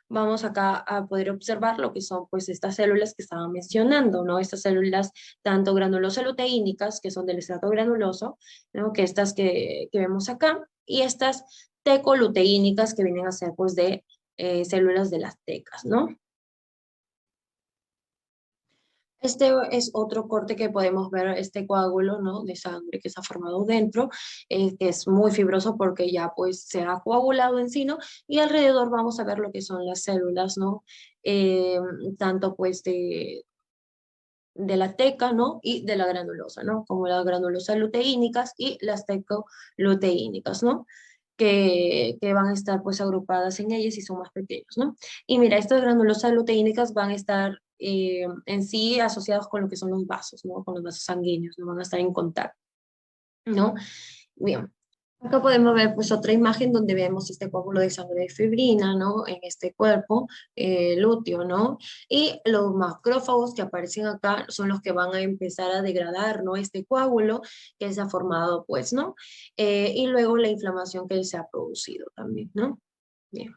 Vamos acá a poder observar lo que son pues estas células que estaba mencionando, ¿no? Estas células tanto granuloso-luteínicas, que son del estrato granuloso, ¿no? Que estas que vemos acá, y estas tecoluteínicas que vienen a ser pues de células de las tecas, ¿no? Este es otro corte que podemos ver, este coágulo, ¿no? De sangre que se ha formado dentro, que es muy fibroso porque ya pues se ha coagulado en sí, ¿no? Y alrededor vamos a ver lo que son las células, ¿no? Eh, Tanto pues de la teca, ¿no? Y de la granulosa, ¿no? Como las granulosas luteínicas y las tecoluteínicas, ¿no? Que van a estar pues agrupadas en ellas y son más pequeños, ¿no? Y mira, estas granulosas luteínicas van a estar en sí asociados con lo que son los vasos, ¿no? Con los vasos sanguíneos, no van a estar en contacto, ¿no? Bien. Acá podemos ver pues otra imagen donde vemos este coágulo de sangre de fibrina, ¿no? En este cuerpo lúteo, ¿no? Y los macrófagos que aparecen acá son los que van a empezar a degradar, ¿no? Este coágulo que se ha formado, pues, ¿no? Y luego la inflamación que se ha producido también, ¿no? Bien.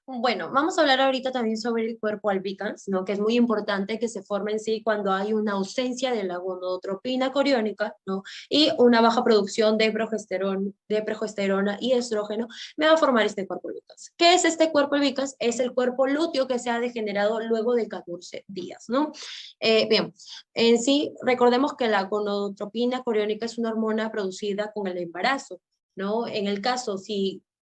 Bueno, vamos a hablar ahorita también sobre el cuerpo albicans, ¿no? Que es muy importante que se forme en sí cuando hay una ausencia de la gonadotropina coriónica, ¿no? Y una baja producción de progesterona y estrógeno, me va a formar este cuerpo albicans. ¿Qué es este cuerpo albicans? Es el cuerpo lúteo que se ha degenerado luego de 14 días, ¿no? Bien, en sí, recordemos que la gonadotropina coriónica es una hormona producida con el embarazo, ¿no? En el caso,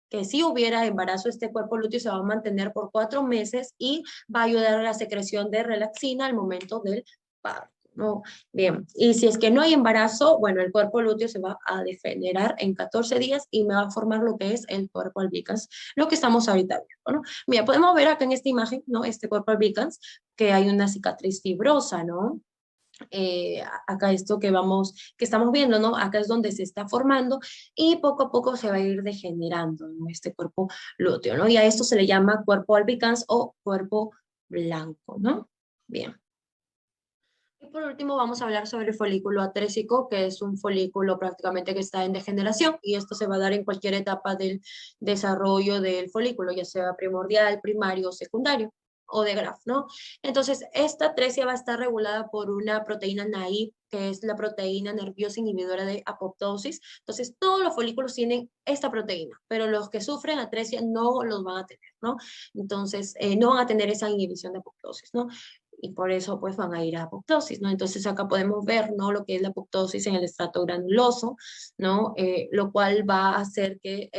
que si hubiera embarazo, este cuerpo lúteo se va a mantener por 4 meses y va a ayudar a la secreción de relaxina al momento del parto, ¿no? Bien, y si es que no hay embarazo, bueno, el cuerpo lúteo se va a degenerar en 14 días y me va a formar lo que es el cuerpo albicans, lo que estamos ahorita viendo, ¿no? Mira, podemos ver acá en esta imagen, ¿no? Este cuerpo albicans, que hay una cicatriz fibrosa, ¿no? Acá esto que estamos viendo, ¿no? Acá es donde se está formando y poco a poco se va a ir degenerando, ¿no? Este cuerpo lúteo, ¿no? Y a esto se le llama cuerpo albicans o cuerpo blanco, ¿no? Bien. Y por último vamos a hablar sobre el folículo atrésico, que es un folículo prácticamente que está en degeneración y esto se va a dar en cualquier etapa del desarrollo del folículo, ya sea primordial, primario o secundario o de Graf, ¿no? Entonces, esta atresia va a estar regulada por una proteína NAIP, que es la proteína nerviosa inhibidora de apoptosis. Entonces, todos los folículos tienen esta proteína, pero los que sufren atresia no los van a tener, ¿no? Entonces, no van a tener esa inhibición de apoptosis, ¿no? Y por eso pues van a ir a apoptosis, ¿no? Entonces acá podemos ver, ¿no? Lo que es la apoptosis en el estrato granuloso, ¿no? Lo cual va a hacer que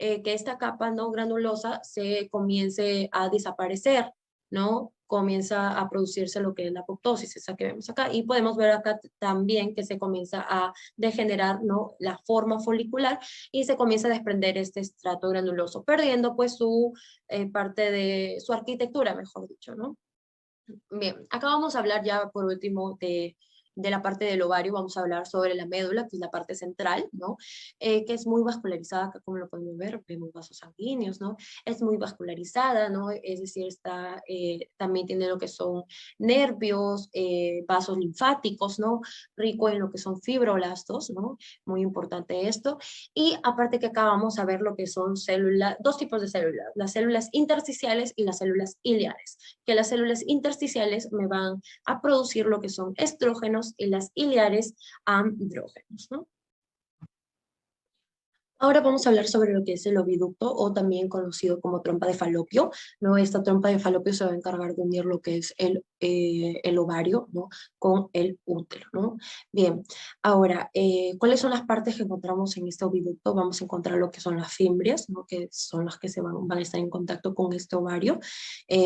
que esta capa no granulosa se comience a desaparecer, ¿no? Comienza a producirse lo que es la apoptosis, esa que vemos acá, y podemos ver acá también que se comienza a degenerar, ¿no? La forma folicular y se comienza a desprender este estrato granuloso, perdiendo pues su parte de su arquitectura, mejor dicho, ¿no? Bien, acá vamos a hablar ya por último de la parte del ovario, vamos a hablar sobre la médula, que es la parte central, ¿no? Que es muy vascularizada, acá como lo podemos ver, vemos vasos sanguíneos, ¿no? Es muy vascularizada, ¿no? Es decir, está, también tiene lo que son nervios, vasos linfáticos, ¿no? Rico en lo que son fibroblastos, ¿no? Muy importante esto. Y aparte que acá vamos a ver lo que son células, dos tipos de células, las células intersticiales y las células iliares, que las células intersticiales me van a producir lo que son estrógenos y las iliares andrógenos, ¿no? Ahora vamos a hablar sobre lo que es el oviducto o también conocido como trompa de falopio, ¿no? Esta trompa de falopio se va a encargar de unir lo que es el ovario, ¿no? Con el útero, ¿no? Bien, ahora, ¿cuáles son las partes que encontramos en este oviducto? Vamos a encontrar lo que son las fimbrias, ¿no? Que son las que van a estar en contacto con este ovario.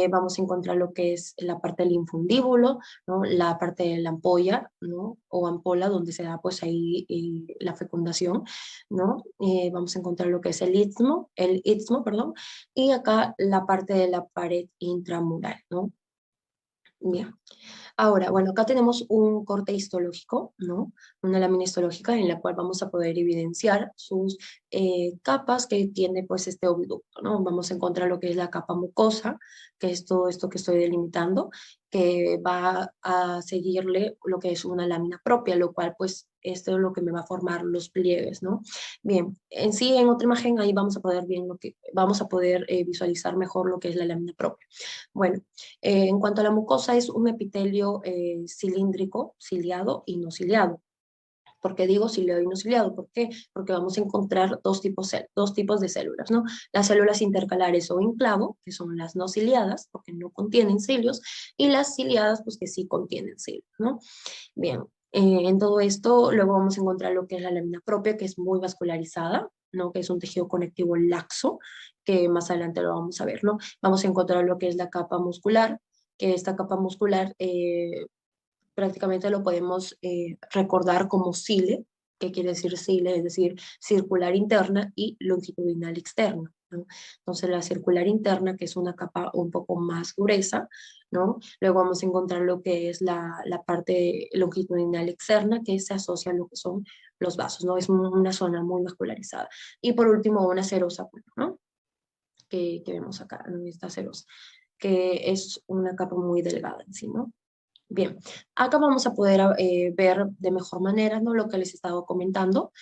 Vamos a encontrar lo que es la parte del infundíbulo, ¿no? La parte de la ampolla, ¿no? O ampola, donde se da pues ahí la fecundación, ¿no? Vamos a encontrar lo que es el istmo, perdón, y acá la parte de la pared intramural, ¿no? Bien. Ahora, bueno, acá tenemos un corte histológico, ¿no? Una lámina histológica en la cual vamos a poder evidenciar sus capas que tiene pues este oviducto, ¿no? Vamos a encontrar lo que es la capa mucosa, que es todo esto que estoy delimitando, que va a seguirle lo que es una lámina propia, lo cual pues esto es lo que me va a formar los pliegues, ¿no? Bien, en sí en otra imagen ahí vamos a poder visualizar mejor lo que es la lámina propia. Bueno, en cuanto a la mucosa, es un epitelio cilíndrico, ciliado y no ciliado. ¿Por qué digo ciliado y no ciliado? ¿Por qué? Porque vamos a encontrar dos tipos de células, ¿no? Las células intercalares o enclavo, que son las no ciliadas, porque no contienen cilios, y las ciliadas, pues que sí contienen cilios, ¿no? Bien, en todo esto luego vamos a encontrar lo que es la lámina propia, que es muy vascularizada, ¿no? Que es un tejido conectivo laxo, que más adelante lo vamos a ver, ¿no? Vamos a encontrar lo que es la capa muscular, que esta capa muscular prácticamente lo podemos recordar como cile, que quiere decir cile, es decir, circular interna y longitudinal externa, ¿no? Entonces la circular interna, que es una capa un poco más gruesa, ¿no? Luego vamos a encontrar lo que es la parte longitudinal externa, que se asocia a lo que son los vasos, ¿no? Es una zona muy vascularizada. Y por último, una serosa, ¿no? Que vemos acá, ¿no? Esta serosa, que es una capa muy delgada en sí, ¿no? Bien, acá vamos a poder ver de mejor manera, ¿no? Lo que les estaba comentando.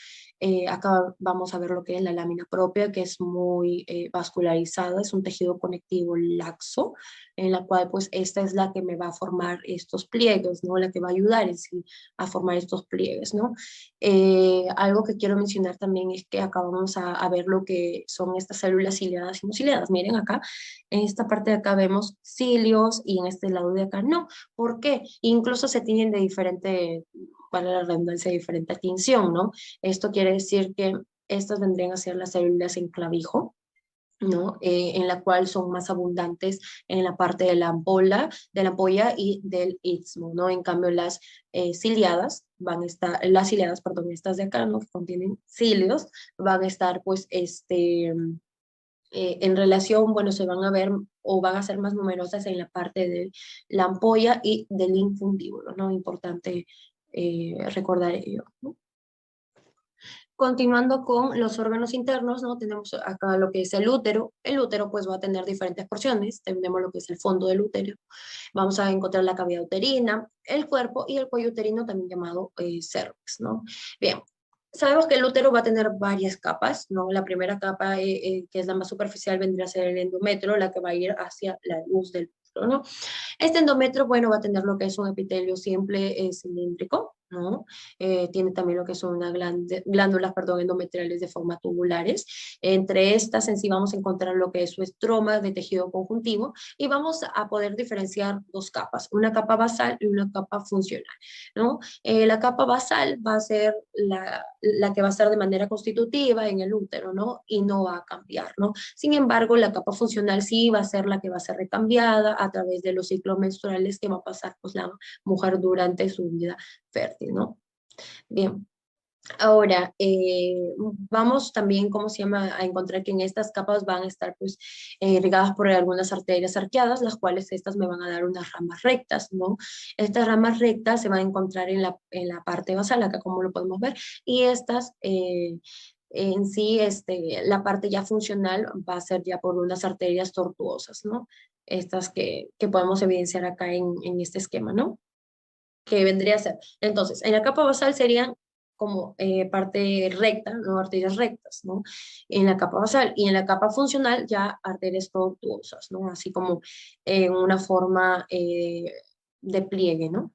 Acá vamos a ver lo que es la lámina propia, que es muy vascularizada, es un tejido conectivo laxo, en la cual pues esta es la que me va a formar estos pliegues, ¿no? La que va a ayudar en sí a formar estos pliegues, ¿no? Algo que quiero mencionar también es que acá vamos a ver lo que son estas células ciliadas y no ciliadas. Miren acá, en esta parte de acá vemos cilios y en este lado de acá no. ¿Por qué? Incluso se tiñen de diferente, para la redundancia, de diferente tinción, ¿no? Esto quiere decir que estas vendrían a ser las células en clavijo, ¿no? En la cual son más abundantes en la parte de la ampolla y del istmo, ¿no? En cambio, las ciliadas van a estar, las ciliadas, perdón, estas de acá, ¿no? Que contienen cilios, van a estar, pues, en relación, bueno, se van a ver o van a ser más numerosas en la parte de la ampolla y del infundíbulo, ¿no? Importante recordar ello, ¿no? Continuando con los órganos internos, ¿no? Tenemos acá lo que es el útero. El útero pues va a tener diferentes porciones. Tenemos lo que es el fondo del útero. Vamos a encontrar la cavidad uterina, el cuerpo y el cuello uterino, también llamado cervix, ¿no? Bien, sabemos que el útero va a tener varias capas, ¿no? La primera capa, que es la más superficial, vendría a ser el endometrio, la que va a ir hacia la luz del útero, ¿no? Este endometrio, bueno, va a tener lo que es un epitelio simple cilíndrico, ¿no? Tiene también lo que son unas glándulas, perdón, endometriales de forma tubulares. Entre estas en sí vamos a encontrar lo que es su estroma de tejido conjuntivo y vamos a poder diferenciar dos capas, una capa basal y una capa funcional, ¿no? La capa basal va a ser la que va a estar de manera constitutiva en el útero, ¿no? Y no va a cambiar, ¿no? Sin embargo, la capa funcional sí va a ser la que va a ser recambiada a través de los ciclos menstruales que va a pasar pues la mujer durante su vida fértil, ¿no? Bien. Ahora, vamos también, ¿cómo se llama?, a encontrar que en estas capas van a estar pues irrigadas por algunas arterias arqueadas, las cuales estas me van a dar unas ramas rectas, ¿no? Estas ramas rectas se van a encontrar en la parte basal, acá como lo podemos ver, y estas en sí, la parte ya funcional va a ser ya por unas arterias tortuosas, ¿no? Estas que podemos evidenciar acá en este esquema, ¿no? Que vendría a ser. Entonces, en la capa basal serían como parte recta, ¿no? Arterias rectas, ¿no? En la capa basal. Y en la capa funcional ya arterias tortuosas, ¿no? Así como en una forma de pliegue, ¿no?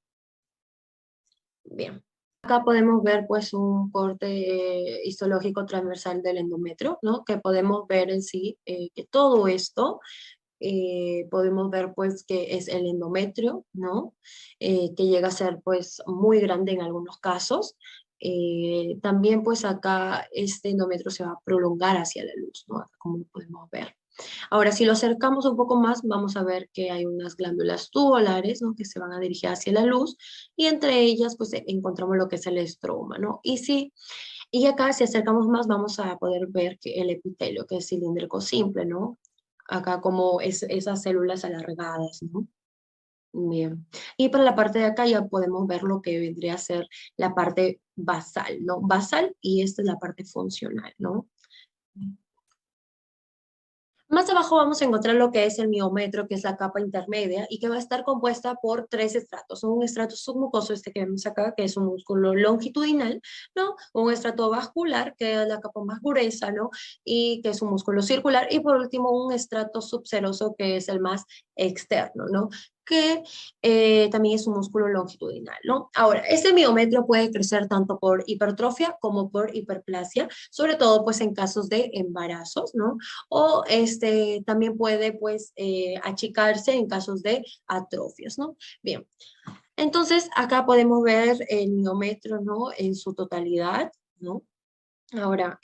Bien. Acá podemos ver pues un corte histológico transversal del endometrio, ¿no? Que podemos ver en sí que todo esto podemos ver pues que es el endometrio, ¿no? Que llega a ser pues muy grande en algunos casos. También pues acá este endometrio se va a prolongar hacia la luz, ¿no? Como lo podemos ver. Ahora, si lo acercamos un poco más, vamos a ver que hay unas glándulas tubulares, ¿no? Que se van a dirigir hacia la luz y entre ellas pues encontramos lo que es el estroma, ¿no? Y acá si acercamos más vamos a poder ver que el epitelio, que es cilíndrico simple, ¿no? Acá como esas células alargadas, ¿no? Bien. Y para la parte de acá ya podemos ver lo que vendría a ser la parte basal, ¿no? Basal y esta es la parte funcional, ¿no? Más abajo vamos a encontrar lo que es el miometrio, que es la capa intermedia y que va a estar compuesta por tres estratos. Un estrato submucoso, este que vemos acá, que es un músculo longitudinal, ¿no? Un estrato vascular, que es la capa más gruesa, ¿no? Y que es un músculo circular. Y por último, un estrato subseroso, que es el más externo, ¿no? Que también es un músculo longitudinal, ¿no? Ahora, este miometrio puede crecer tanto por hipertrofia como por hiperplasia, sobre todo pues en casos de embarazos, ¿no? O también puede pues achicarse en casos de atrofias, ¿no? Bien, entonces acá podemos ver el miometrio, ¿no? En su totalidad, ¿no? Ahora,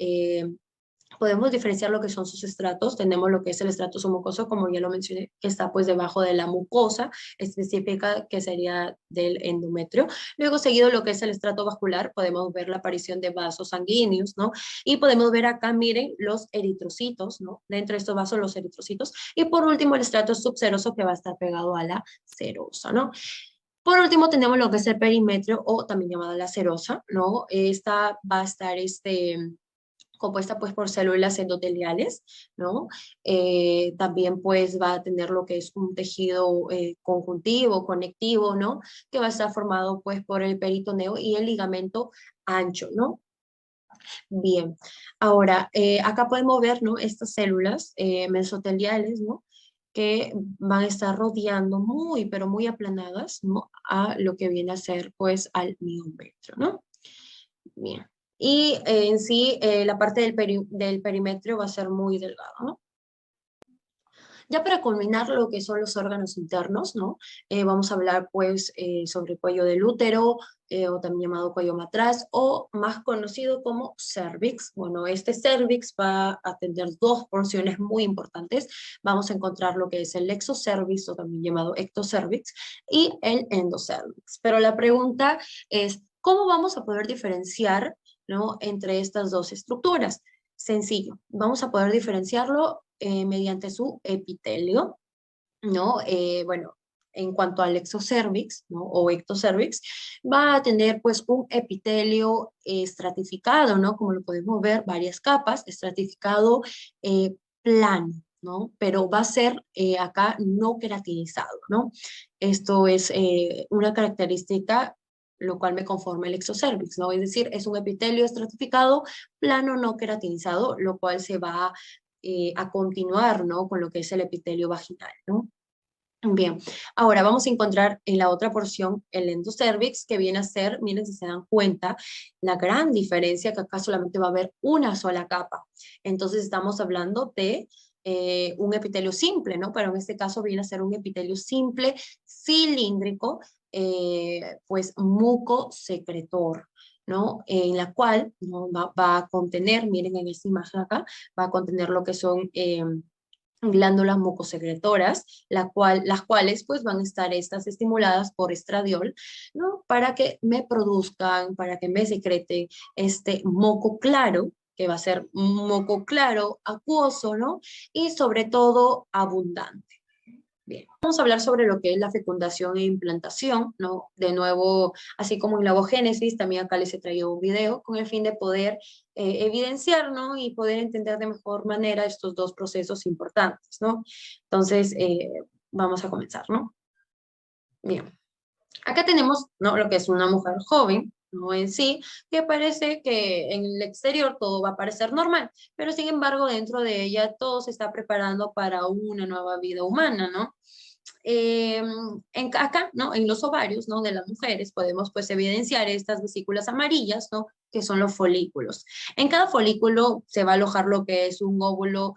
podemos diferenciar lo que son sus estratos. Tenemos lo que es el estrato submucoso, como ya lo mencioné, que está pues debajo de la mucosa específica que sería del endometrio. Luego seguido lo que es el estrato vascular, podemos ver la aparición de vasos sanguíneos, ¿no? Y podemos ver acá, miren, los eritrocitos, ¿no? Dentro de estos vasos los eritrocitos. Y por último el estrato subseroso que va a estar pegado a la serosa, ¿no? Por último, tenemos lo que es el perimetrio o también llamada la serosa, ¿no? Esta va a estar compuesta pues por células endoteliales, ¿no? También pues va a tener lo que es un tejido conjuntivo, conectivo, ¿no? Que va a estar formado pues por el peritoneo y el ligamento ancho, ¿no? Bien, ahora acá podemos ver, ¿no? Estas células mesoteliales, ¿no? Que van a estar rodeando muy, pero muy aplanadas, ¿no? A lo que viene a ser pues al miometrio, ¿no? Bien. Y en sí, la parte del perimetrio va a ser muy delgada, ¿no? Ya para culminar lo que son los órganos internos, ¿no? Vamos a hablar pues sobre el cuello del útero, o también llamado cuello matraz, o más conocido como cervix. Bueno, este cervix va a tener dos porciones muy importantes. Vamos a encontrar lo que es el exocervix, o también llamado ectocervix, y el endocervix. Pero la pregunta es, ¿cómo vamos a poder diferenciar, ¿no? Entre estas dos estructuras? Sencillo, vamos a poder diferenciarlo mediante su epitelio, ¿no? Bueno, en cuanto al exocervix, ¿no? O ectocervix, va a tener pues un epitelio estratificado, ¿no? Como lo podemos ver, varias capas, estratificado plano, ¿no? Pero va a ser acá no queratinizado, ¿no? Esto es una característica lo cual me conforma el exocervix, ¿no? Es decir, es un epitelio estratificado plano no queratinizado, lo cual se va a continuar, ¿no? Con lo que es el epitelio vaginal, ¿no? Bien, ahora vamos a encontrar en la otra porción el endocervix, que viene a ser, miren si se dan cuenta, la gran diferencia que acá solamente va a haber una sola capa. Entonces estamos hablando de un epitelio simple, ¿no? Pero en este caso viene a ser un epitelio simple, cilíndrico, pues mucosecretor, ¿no? En la cual, ¿no? va a contener, miren en esta imagen acá, va a contener lo que son glándulas mucosecretoras, las cuales pues van a estar estas estimuladas por estradiol, ¿no? Para que me produzcan, para que me secreten este moco claro, que va a ser un moco claro, acuoso, ¿no? Y sobre todo abundante. Bien, vamos a hablar sobre lo que es la fecundación e implantación, ¿no? De nuevo, así como en la ovogénesis, también acá les he traído un video con el fin de poder evidenciar, ¿no? Y poder entender de mejor manera estos dos procesos importantes, ¿no? Entonces, vamos a comenzar, ¿no? Bien, acá tenemos, ¿no? Lo que es una mujer joven, ¿no? En sí, que parece que en el exterior todo va a parecer normal, pero sin embargo dentro de ella todo se está preparando para una nueva vida humana, ¿no? Acá, ¿no? En los ovarios, ¿no? De las mujeres podemos pues evidenciar estas vesículas amarillas, ¿no? Que son los folículos. En cada folículo se va a alojar lo que es un óvulo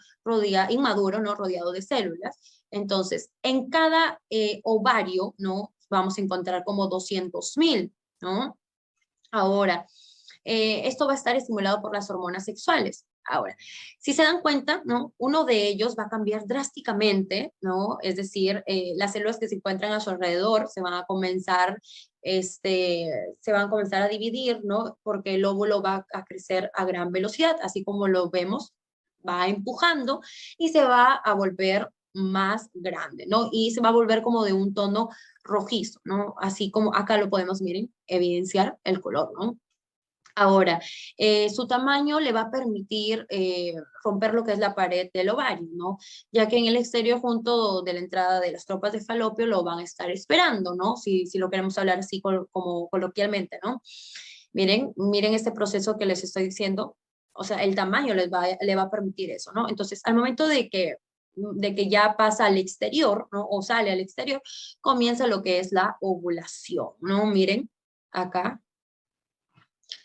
inmaduro, ¿no? Rodeado de células. Entonces, en cada ovario, ¿no? Vamos a encontrar como 200.000, ¿no? Ahora, esto va a estar estimulado por las hormonas sexuales. Ahora, si se dan cuenta, ¿no? Uno de ellos va a cambiar drásticamente, ¿no? Es decir, las células que se encuentran a su alrededor se van a comenzar, se van a comenzar a dividir, ¿no? Porque el óvulo va a crecer a gran velocidad, así como lo vemos, va empujando y se va a volver más grande, ¿no? Y se va a volver como de un tono rojizo, ¿no? Así como acá lo podemos, miren, evidenciar el color, ¿no? Ahora, su tamaño le va a permitir romper lo que es la pared del ovario, ¿no? Ya que en el exterior, junto de la entrada de las trompas de falopio, lo van a estar esperando, ¿no? Si lo queremos hablar así como coloquialmente, ¿no? Miren este proceso que les estoy diciendo, o sea, el tamaño le va a permitir eso, ¿no? Entonces, al momento de que ya pasa al exterior, ¿no? O sale al exterior, comienza lo que es la ovulación, ¿no? Miren, acá.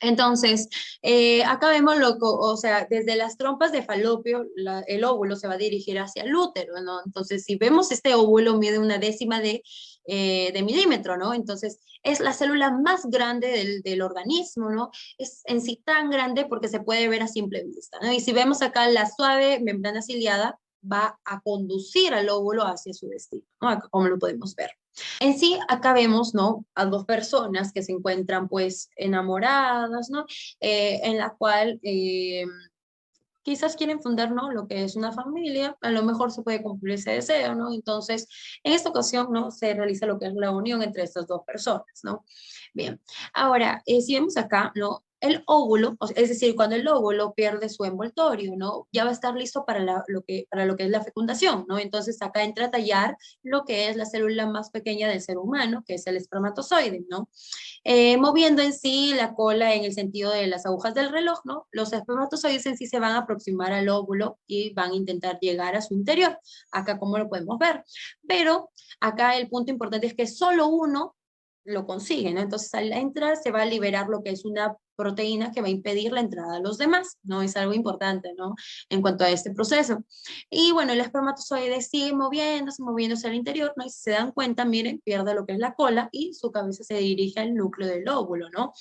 Entonces, acá vemos o sea, desde las trompas de falopio, el óvulo se va a dirigir hacia el útero, ¿no? Entonces, si vemos este óvulo mide 1/10 de milímetro, ¿no? Entonces, es la célula más grande del organismo, ¿no? Es en sí tan grande porque se puede ver a simple vista, ¿no? Y si vemos acá la suave membrana ciliada, va a conducir al óvulo hacia su destino, ¿no? Acá, como lo podemos ver. En sí, acá vemos, ¿no? A dos personas que se encuentran, pues, enamoradas, ¿no? En la cual quizás quieren fundar, ¿no? Lo que es una familia, a lo mejor se puede cumplir ese deseo, ¿no? Entonces, en esta ocasión, ¿no? Se realiza lo que es la unión entre estas dos personas, ¿no? Bien, ahora, si vemos acá, ¿no? El óvulo, es decir, cuando el óvulo pierde su envoltorio, ¿no? Ya va a estar listo para lo que es la fecundación, ¿no? Entonces acá entra a tallar lo que es la célula más pequeña del ser humano, que es el espermatozoide, ¿no? Moviendo en sí la cola en el sentido de las agujas del reloj, ¿no? Los espermatozoides en sí se van a aproximar al óvulo y van a intentar llegar a su interior. Acá como lo podemos ver. Pero acá el punto importante es que solo uno lo consigue, ¿no? Entonces al entrar se va a liberar lo que es una proteína que va a impedir la entrada de los demás, ¿no? Es algo importante, ¿no? En cuanto a este proceso. Y bueno, el espermatozoide sigue moviéndose al interior, ¿no? Y si se dan cuenta, miren, pierde lo que es la cola y su cabeza se dirige al núcleo del óvulo, ¿no?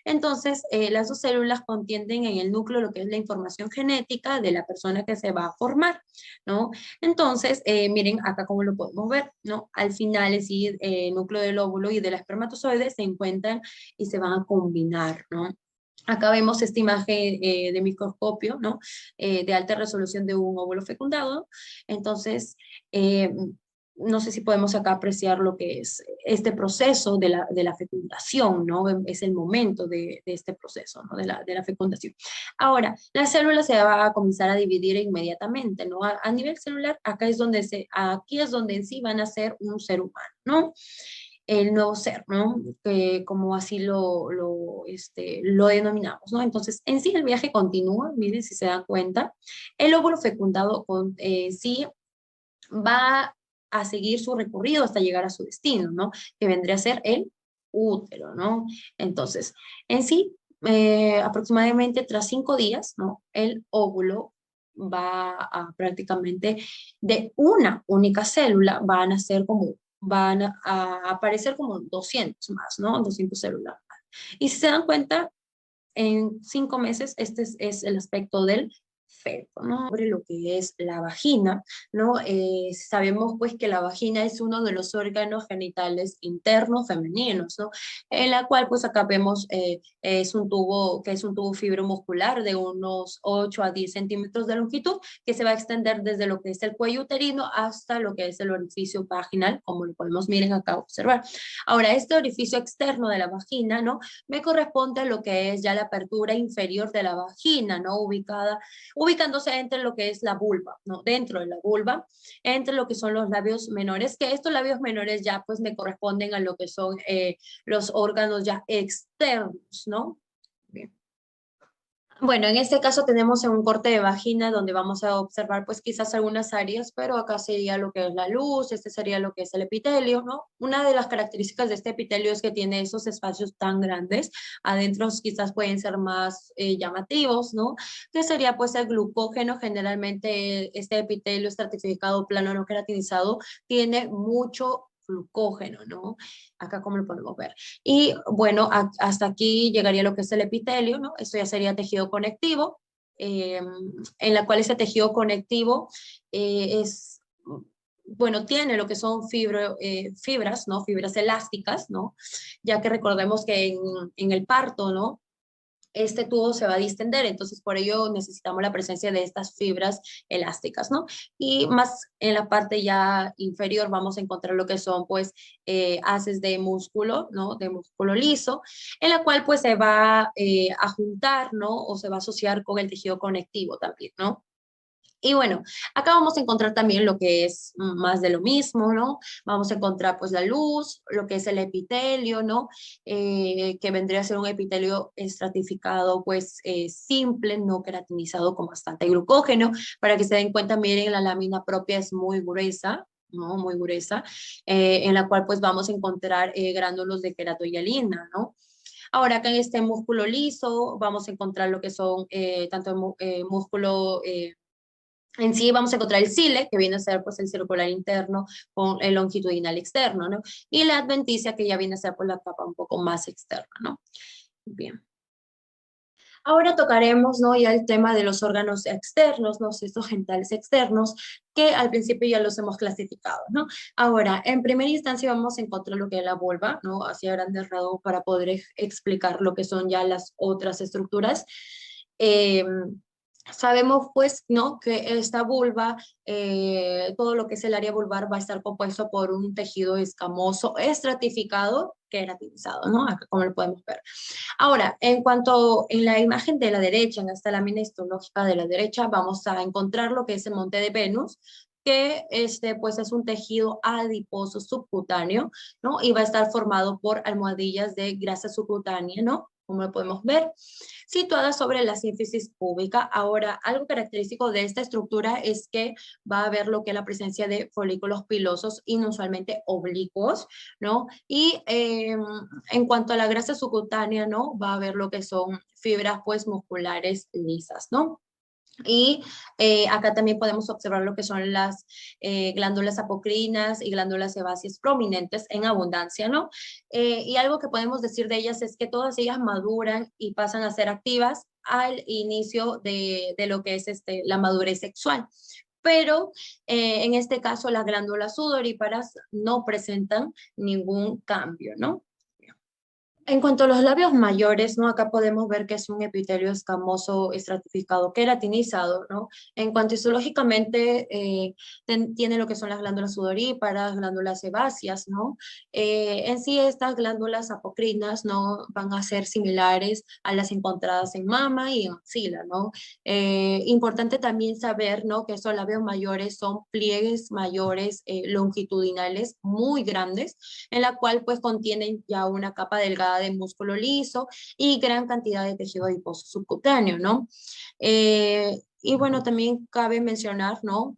Entonces, las dos células contienen en el núcleo lo que es la información genética de la persona que se va a formar, ¿no? Entonces, miren acá como lo podemos ver, ¿no? Al final, el núcleo del óvulo y del espermatozoide se encuentran y se van a combinar, ¿no? Acá vemos esta imagen de microscopio, ¿no? De alta resolución de un óvulo fecundado. Entonces, no sé si podemos acá apreciar lo que es este proceso de la fecundación, ¿no? Es el momento de este proceso, ¿no? De la fecundación. Ahora, la célula se va a comenzar a dividir inmediatamente, ¿no? A nivel celular, aquí es donde en sí van a ser un ser humano, ¿no? El nuevo ser, ¿no? Como así lo denominamos, ¿no? Entonces, en sí el viaje continúa, miren si se dan cuenta. El óvulo fecundado sí va a seguir su recorrido hasta llegar a su destino, ¿no? Que vendría a ser el útero, ¿no? Entonces, en sí, aproximadamente tras 5 días, ¿no? El óvulo va a prácticamente de una única célula van a aparecer como 200 más, ¿no? 200 células más. Y si se dan cuenta, en 5 meses, este es el aspecto del feto, ¿no? Sobre lo que es la vagina, ¿no? Sabemos pues que la vagina es uno de los órganos genitales internos femeninos, ¿no? En la cual pues acá vemos es un tubo fibromuscular de unos 8 a 10 centímetros de longitud que se va a extender desde lo que es el cuello uterino hasta lo que es el orificio vaginal, como lo podemos miren acá observar. Ahora, este orificio externo de la vagina, ¿no? Me corresponde a lo que es ya la apertura inferior de la vagina, ¿no? Ubicándose entre lo que es la vulva, ¿no? Dentro de la vulva, entre lo que son los labios menores, que estos labios menores ya pues me corresponden a lo que son los órganos ya externos, ¿no? Bien. Bueno, en este caso tenemos un corte de vagina donde vamos a observar pues quizás algunas áreas, pero acá sería lo que es la luz, este sería lo que es el epitelio, ¿no? Una de las características de este epitelio es que tiene esos espacios tan grandes, adentro quizás pueden ser más llamativos, ¿no? Que sería pues el glucógeno, generalmente este epitelio estratificado plano no queratinizado tiene mucho glucógeno, ¿no? Acá como lo podemos ver. Y bueno, hasta aquí llegaría lo que es el epitelio, ¿no? Esto ya sería tejido conectivo, en la cual ese tejido conectivo es, bueno, tiene lo que son fibras, ¿no? Fibras elásticas, ¿no? Ya que recordemos que en el parto, ¿no? Este tubo se va a distender, entonces por ello necesitamos la presencia de estas fibras elásticas, ¿no? Y más en la parte ya inferior vamos a encontrar lo que son, pues, haces de músculo, ¿no? De músculo liso, en la cual, pues, se va a juntar, ¿no? O se va a asociar con el tejido conectivo también, ¿no? Y bueno, acá vamos a encontrar también lo que es más de lo mismo, ¿no? Vamos a encontrar pues la luz, lo que es el epitelio, ¿no? Que vendría a ser un epitelio estratificado pues simple, no queratinizado con bastante glucógeno. Para que se den cuenta, miren, la lámina propia es muy gruesa, ¿no? Muy gruesa, en la cual pues vamos a encontrar gránulos de queratohialina, ¿no? Ahora acá en este músculo liso vamos a encontrar lo que son tanto músculo en sí vamos a encontrar el cile, que viene a ser pues el circular interno con el longitudinal externo, ¿no? Y la adventicia, que ya viene a ser pues la capa un poco más externa, ¿no? Bien. Ahora tocaremos, ¿no? Ya el tema de los órganos externos, ¿no? Estos genitales externos, que al principio ya los hemos clasificado, ¿no? Ahora, en primera instancia vamos a encontrar lo que es la vulva, ¿no? Hacia grandes rasgos para poder explicar lo que son ya las otras estructuras. Sabemos pues, ¿no? Que esta vulva, todo lo que es el área vulvar va a estar compuesto por un tejido escamoso estratificado queratinizado, ¿no? Acá como lo podemos ver. Ahora, en cuanto en la imagen de la derecha, en esta lámina histológica de la derecha, vamos a encontrar lo que es el monte de Venus, que pues es un tejido adiposo subcutáneo, ¿no? Y va a estar formado por almohadillas de grasa subcutánea, ¿no? Como lo podemos ver, situada sobre la sínfisis púbica. Ahora, algo característico de esta estructura es que va a haber lo que es la presencia de folículos pilosos, inusualmente oblicuos, ¿no? Y en cuanto a la grasa subcutánea, ¿no? Va a haber lo que son fibras, pues, musculares lisas, ¿no? Y acá también podemos observar lo que son las glándulas apocrinas y glándulas sebáceas prominentes en abundancia, ¿no? Y algo que podemos decir de ellas es que todas ellas maduran y pasan a ser activas al inicio de lo que es la madurez sexual. Pero en este caso las glándulas sudoríparas no presentan ningún cambio, ¿no? En cuanto a los labios mayores, ¿no? Acá podemos ver que es un epitelio escamoso estratificado queratinizado, ¿no? En cuanto histológicamente tiene lo que son las glándulas sudoríparas, glándulas sebáceas, ¿no? En sí estas glándulas apocrinas, ¿no? Van a ser similares a las encontradas en mama y en axila, ¿no? Importante también saber, ¿no? Que estos labios mayores son pliegues mayores longitudinales muy grandes, en la cual pues contienen ya una capa delgada de músculo liso y gran cantidad de tejido adiposo subcutáneo, ¿no? Y bueno, también cabe mencionar, ¿no?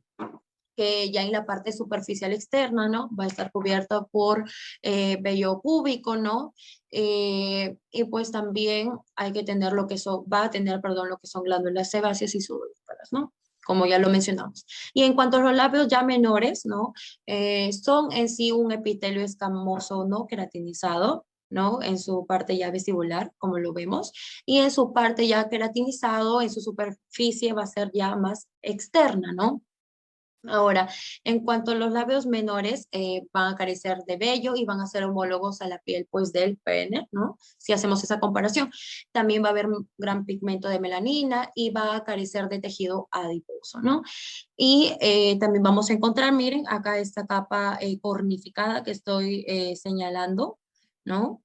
que ya en la parte superficial externa, ¿no? Va a estar cubierta por vello púbico, ¿no? Y pues también hay que tener lo que son, va a tener, perdón, lo que son glándulas sebáceas y sudoríparas, ¿no? Como ya lo mencionamos. Y en cuanto a los labios ya menores, ¿no? Son en sí un epitelio escamoso, ¿no? Queratinizado, ¿no? En su parte ya vestibular, como lo vemos, y en su parte ya queratinizado, en su superficie va a ser ya más externa, ¿no? Ahora, en cuanto a los labios menores, van a carecer de vello y van a ser homólogos a la piel, pues, del pene, ¿no? Si hacemos esa comparación. También va a haber un gran pigmento de melanina y va a carecer de tejido adiposo, ¿no? Y también vamos a encontrar, miren, acá esta capa cornificada que estoy señalando, ¿no?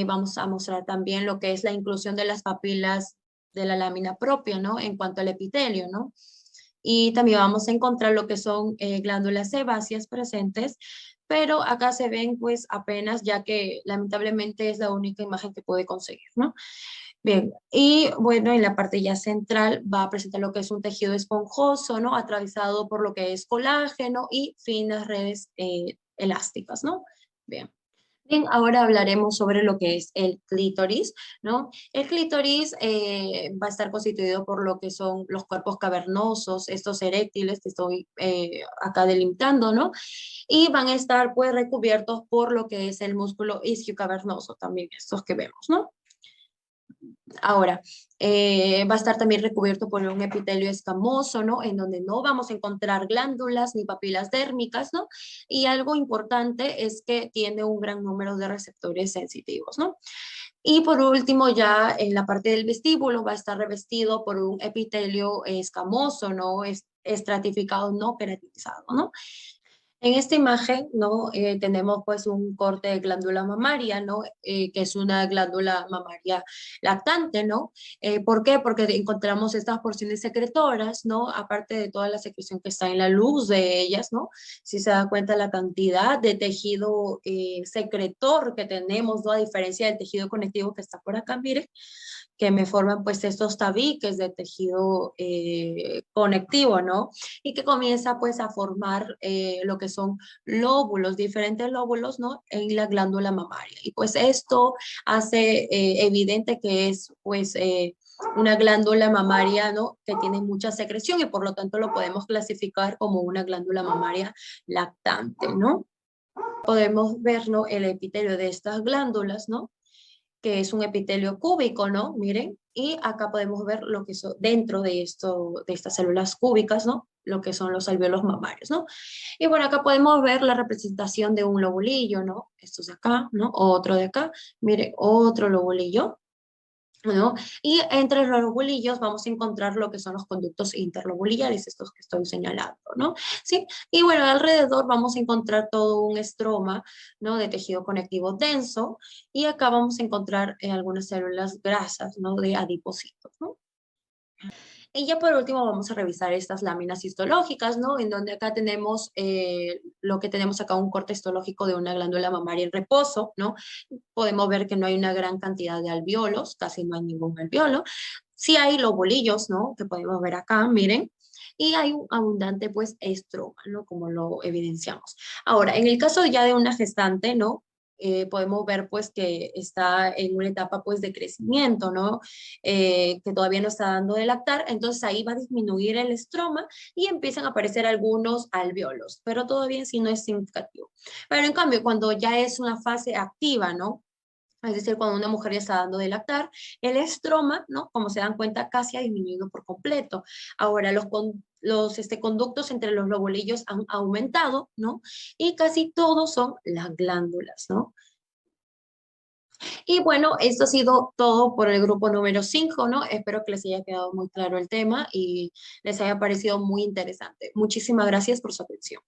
Vamos a mostrar también lo que es la inclusión de las papilas de la lámina propia, ¿no? En cuanto al epitelio, ¿no? Y también vamos a encontrar lo que son glándulas sebáceas presentes, pero acá se ven pues apenas, ya que lamentablemente es la única imagen que pude conseguir, ¿no? Bien, y bueno, en la parte ya central va a presentar lo que es un tejido esponjoso, ¿no? Atravesado por lo que es colágeno y finas redes elásticas, ¿no? Bien. Bien, ahora hablaremos sobre lo que es el clítoris, ¿no? El clítoris va a estar constituido por lo que son los cuerpos cavernosos, estos eréctiles que estoy acá delimitando, ¿no? Y van a estar pues recubiertos por lo que es el músculo isquiocavernoso, también estos que vemos, ¿no? Ahora, va a estar también recubierto por un epitelio escamoso, ¿no? En donde no vamos a encontrar glándulas ni papilas dérmicas, ¿no? Y algo importante es que tiene un gran número de receptores sensitivos, ¿no? Y por último, ya en la parte del vestíbulo va a estar revestido por un epitelio escamoso, ¿no? Estratificado, no queratinizado, ¿no? En esta imagen, ¿no? Tenemos pues un corte de glándula mamaria, ¿no? Que es una glándula mamaria lactante, ¿no? ¿Por qué? Porque encontramos estas porciones secretoras, ¿no? Aparte de toda la secreción que está en la luz de ellas, ¿no? Si se da cuenta la cantidad de tejido secretor que tenemos, ¿no? A diferencia del tejido conectivo que está por acá, miren, que me forman pues estos tabiques de tejido conectivo, ¿no? Y que comienza pues a formar lo que son lóbulos, diferentes lóbulos, ¿no? En la glándula mamaria. Y pues esto hace evidente que es pues una glándula mamaria, ¿no? Que tiene mucha secreción y por lo tanto lo podemos clasificar como una glándula mamaria lactante, ¿no? Podemos ver, ¿no? El epitelio de estas glándulas, ¿no? Que es un epitelio cúbico, ¿no? Miren, y acá podemos ver lo que son dentro de esto, de estas células cúbicas, ¿no? Lo que son los alvéolos mamarios, ¿no? Y bueno, acá podemos ver la representación de un lobulillo, ¿no? Esto es acá, ¿no? Otro de acá, mire, otro lobulillo, ¿no? Y entre los lobulillos vamos a encontrar lo que son los conductos interlobulillares, estos que estoy señalando, ¿no? ¿Sí? Y bueno, alrededor vamos a encontrar todo un estroma, ¿no? De tejido conectivo denso, y acá vamos a encontrar algunas células grasas, ¿no? De adipocitos, ¿no? Y ya por último vamos a revisar estas láminas histológicas, ¿no? En donde acá tenemos lo que tenemos acá, un corte histológico de una glándula mamaria en reposo, ¿no? Podemos ver que no hay una gran cantidad de alvéolos, casi no hay ningún alvéolo. Sí hay lobulillos, ¿no? Que podemos ver acá, miren. Y hay un abundante, pues, estroma, ¿no? Como lo evidenciamos. Ahora, en el caso ya de una gestante, ¿no? Podemos ver pues que está en una etapa pues de crecimiento, ¿no? Que todavía no está dando de lactar, entonces ahí va a disminuir el estroma y empiezan a aparecer algunos alvéolos, pero todavía en sí no es significativo. Pero en cambio, cuando ya es una fase activa, ¿no? Es decir, cuando una mujer ya está dando de lactar, el estroma, ¿no? Como se dan cuenta, casi ha disminuido por completo. Ahora, los conductos entre los lobulillos han aumentado, ¿no? Y casi todos son las glándulas, ¿no? Y bueno, esto ha sido todo por el grupo número 5, ¿no? Espero que les haya quedado muy claro el tema y les haya parecido muy interesante. Muchísimas gracias por su atención.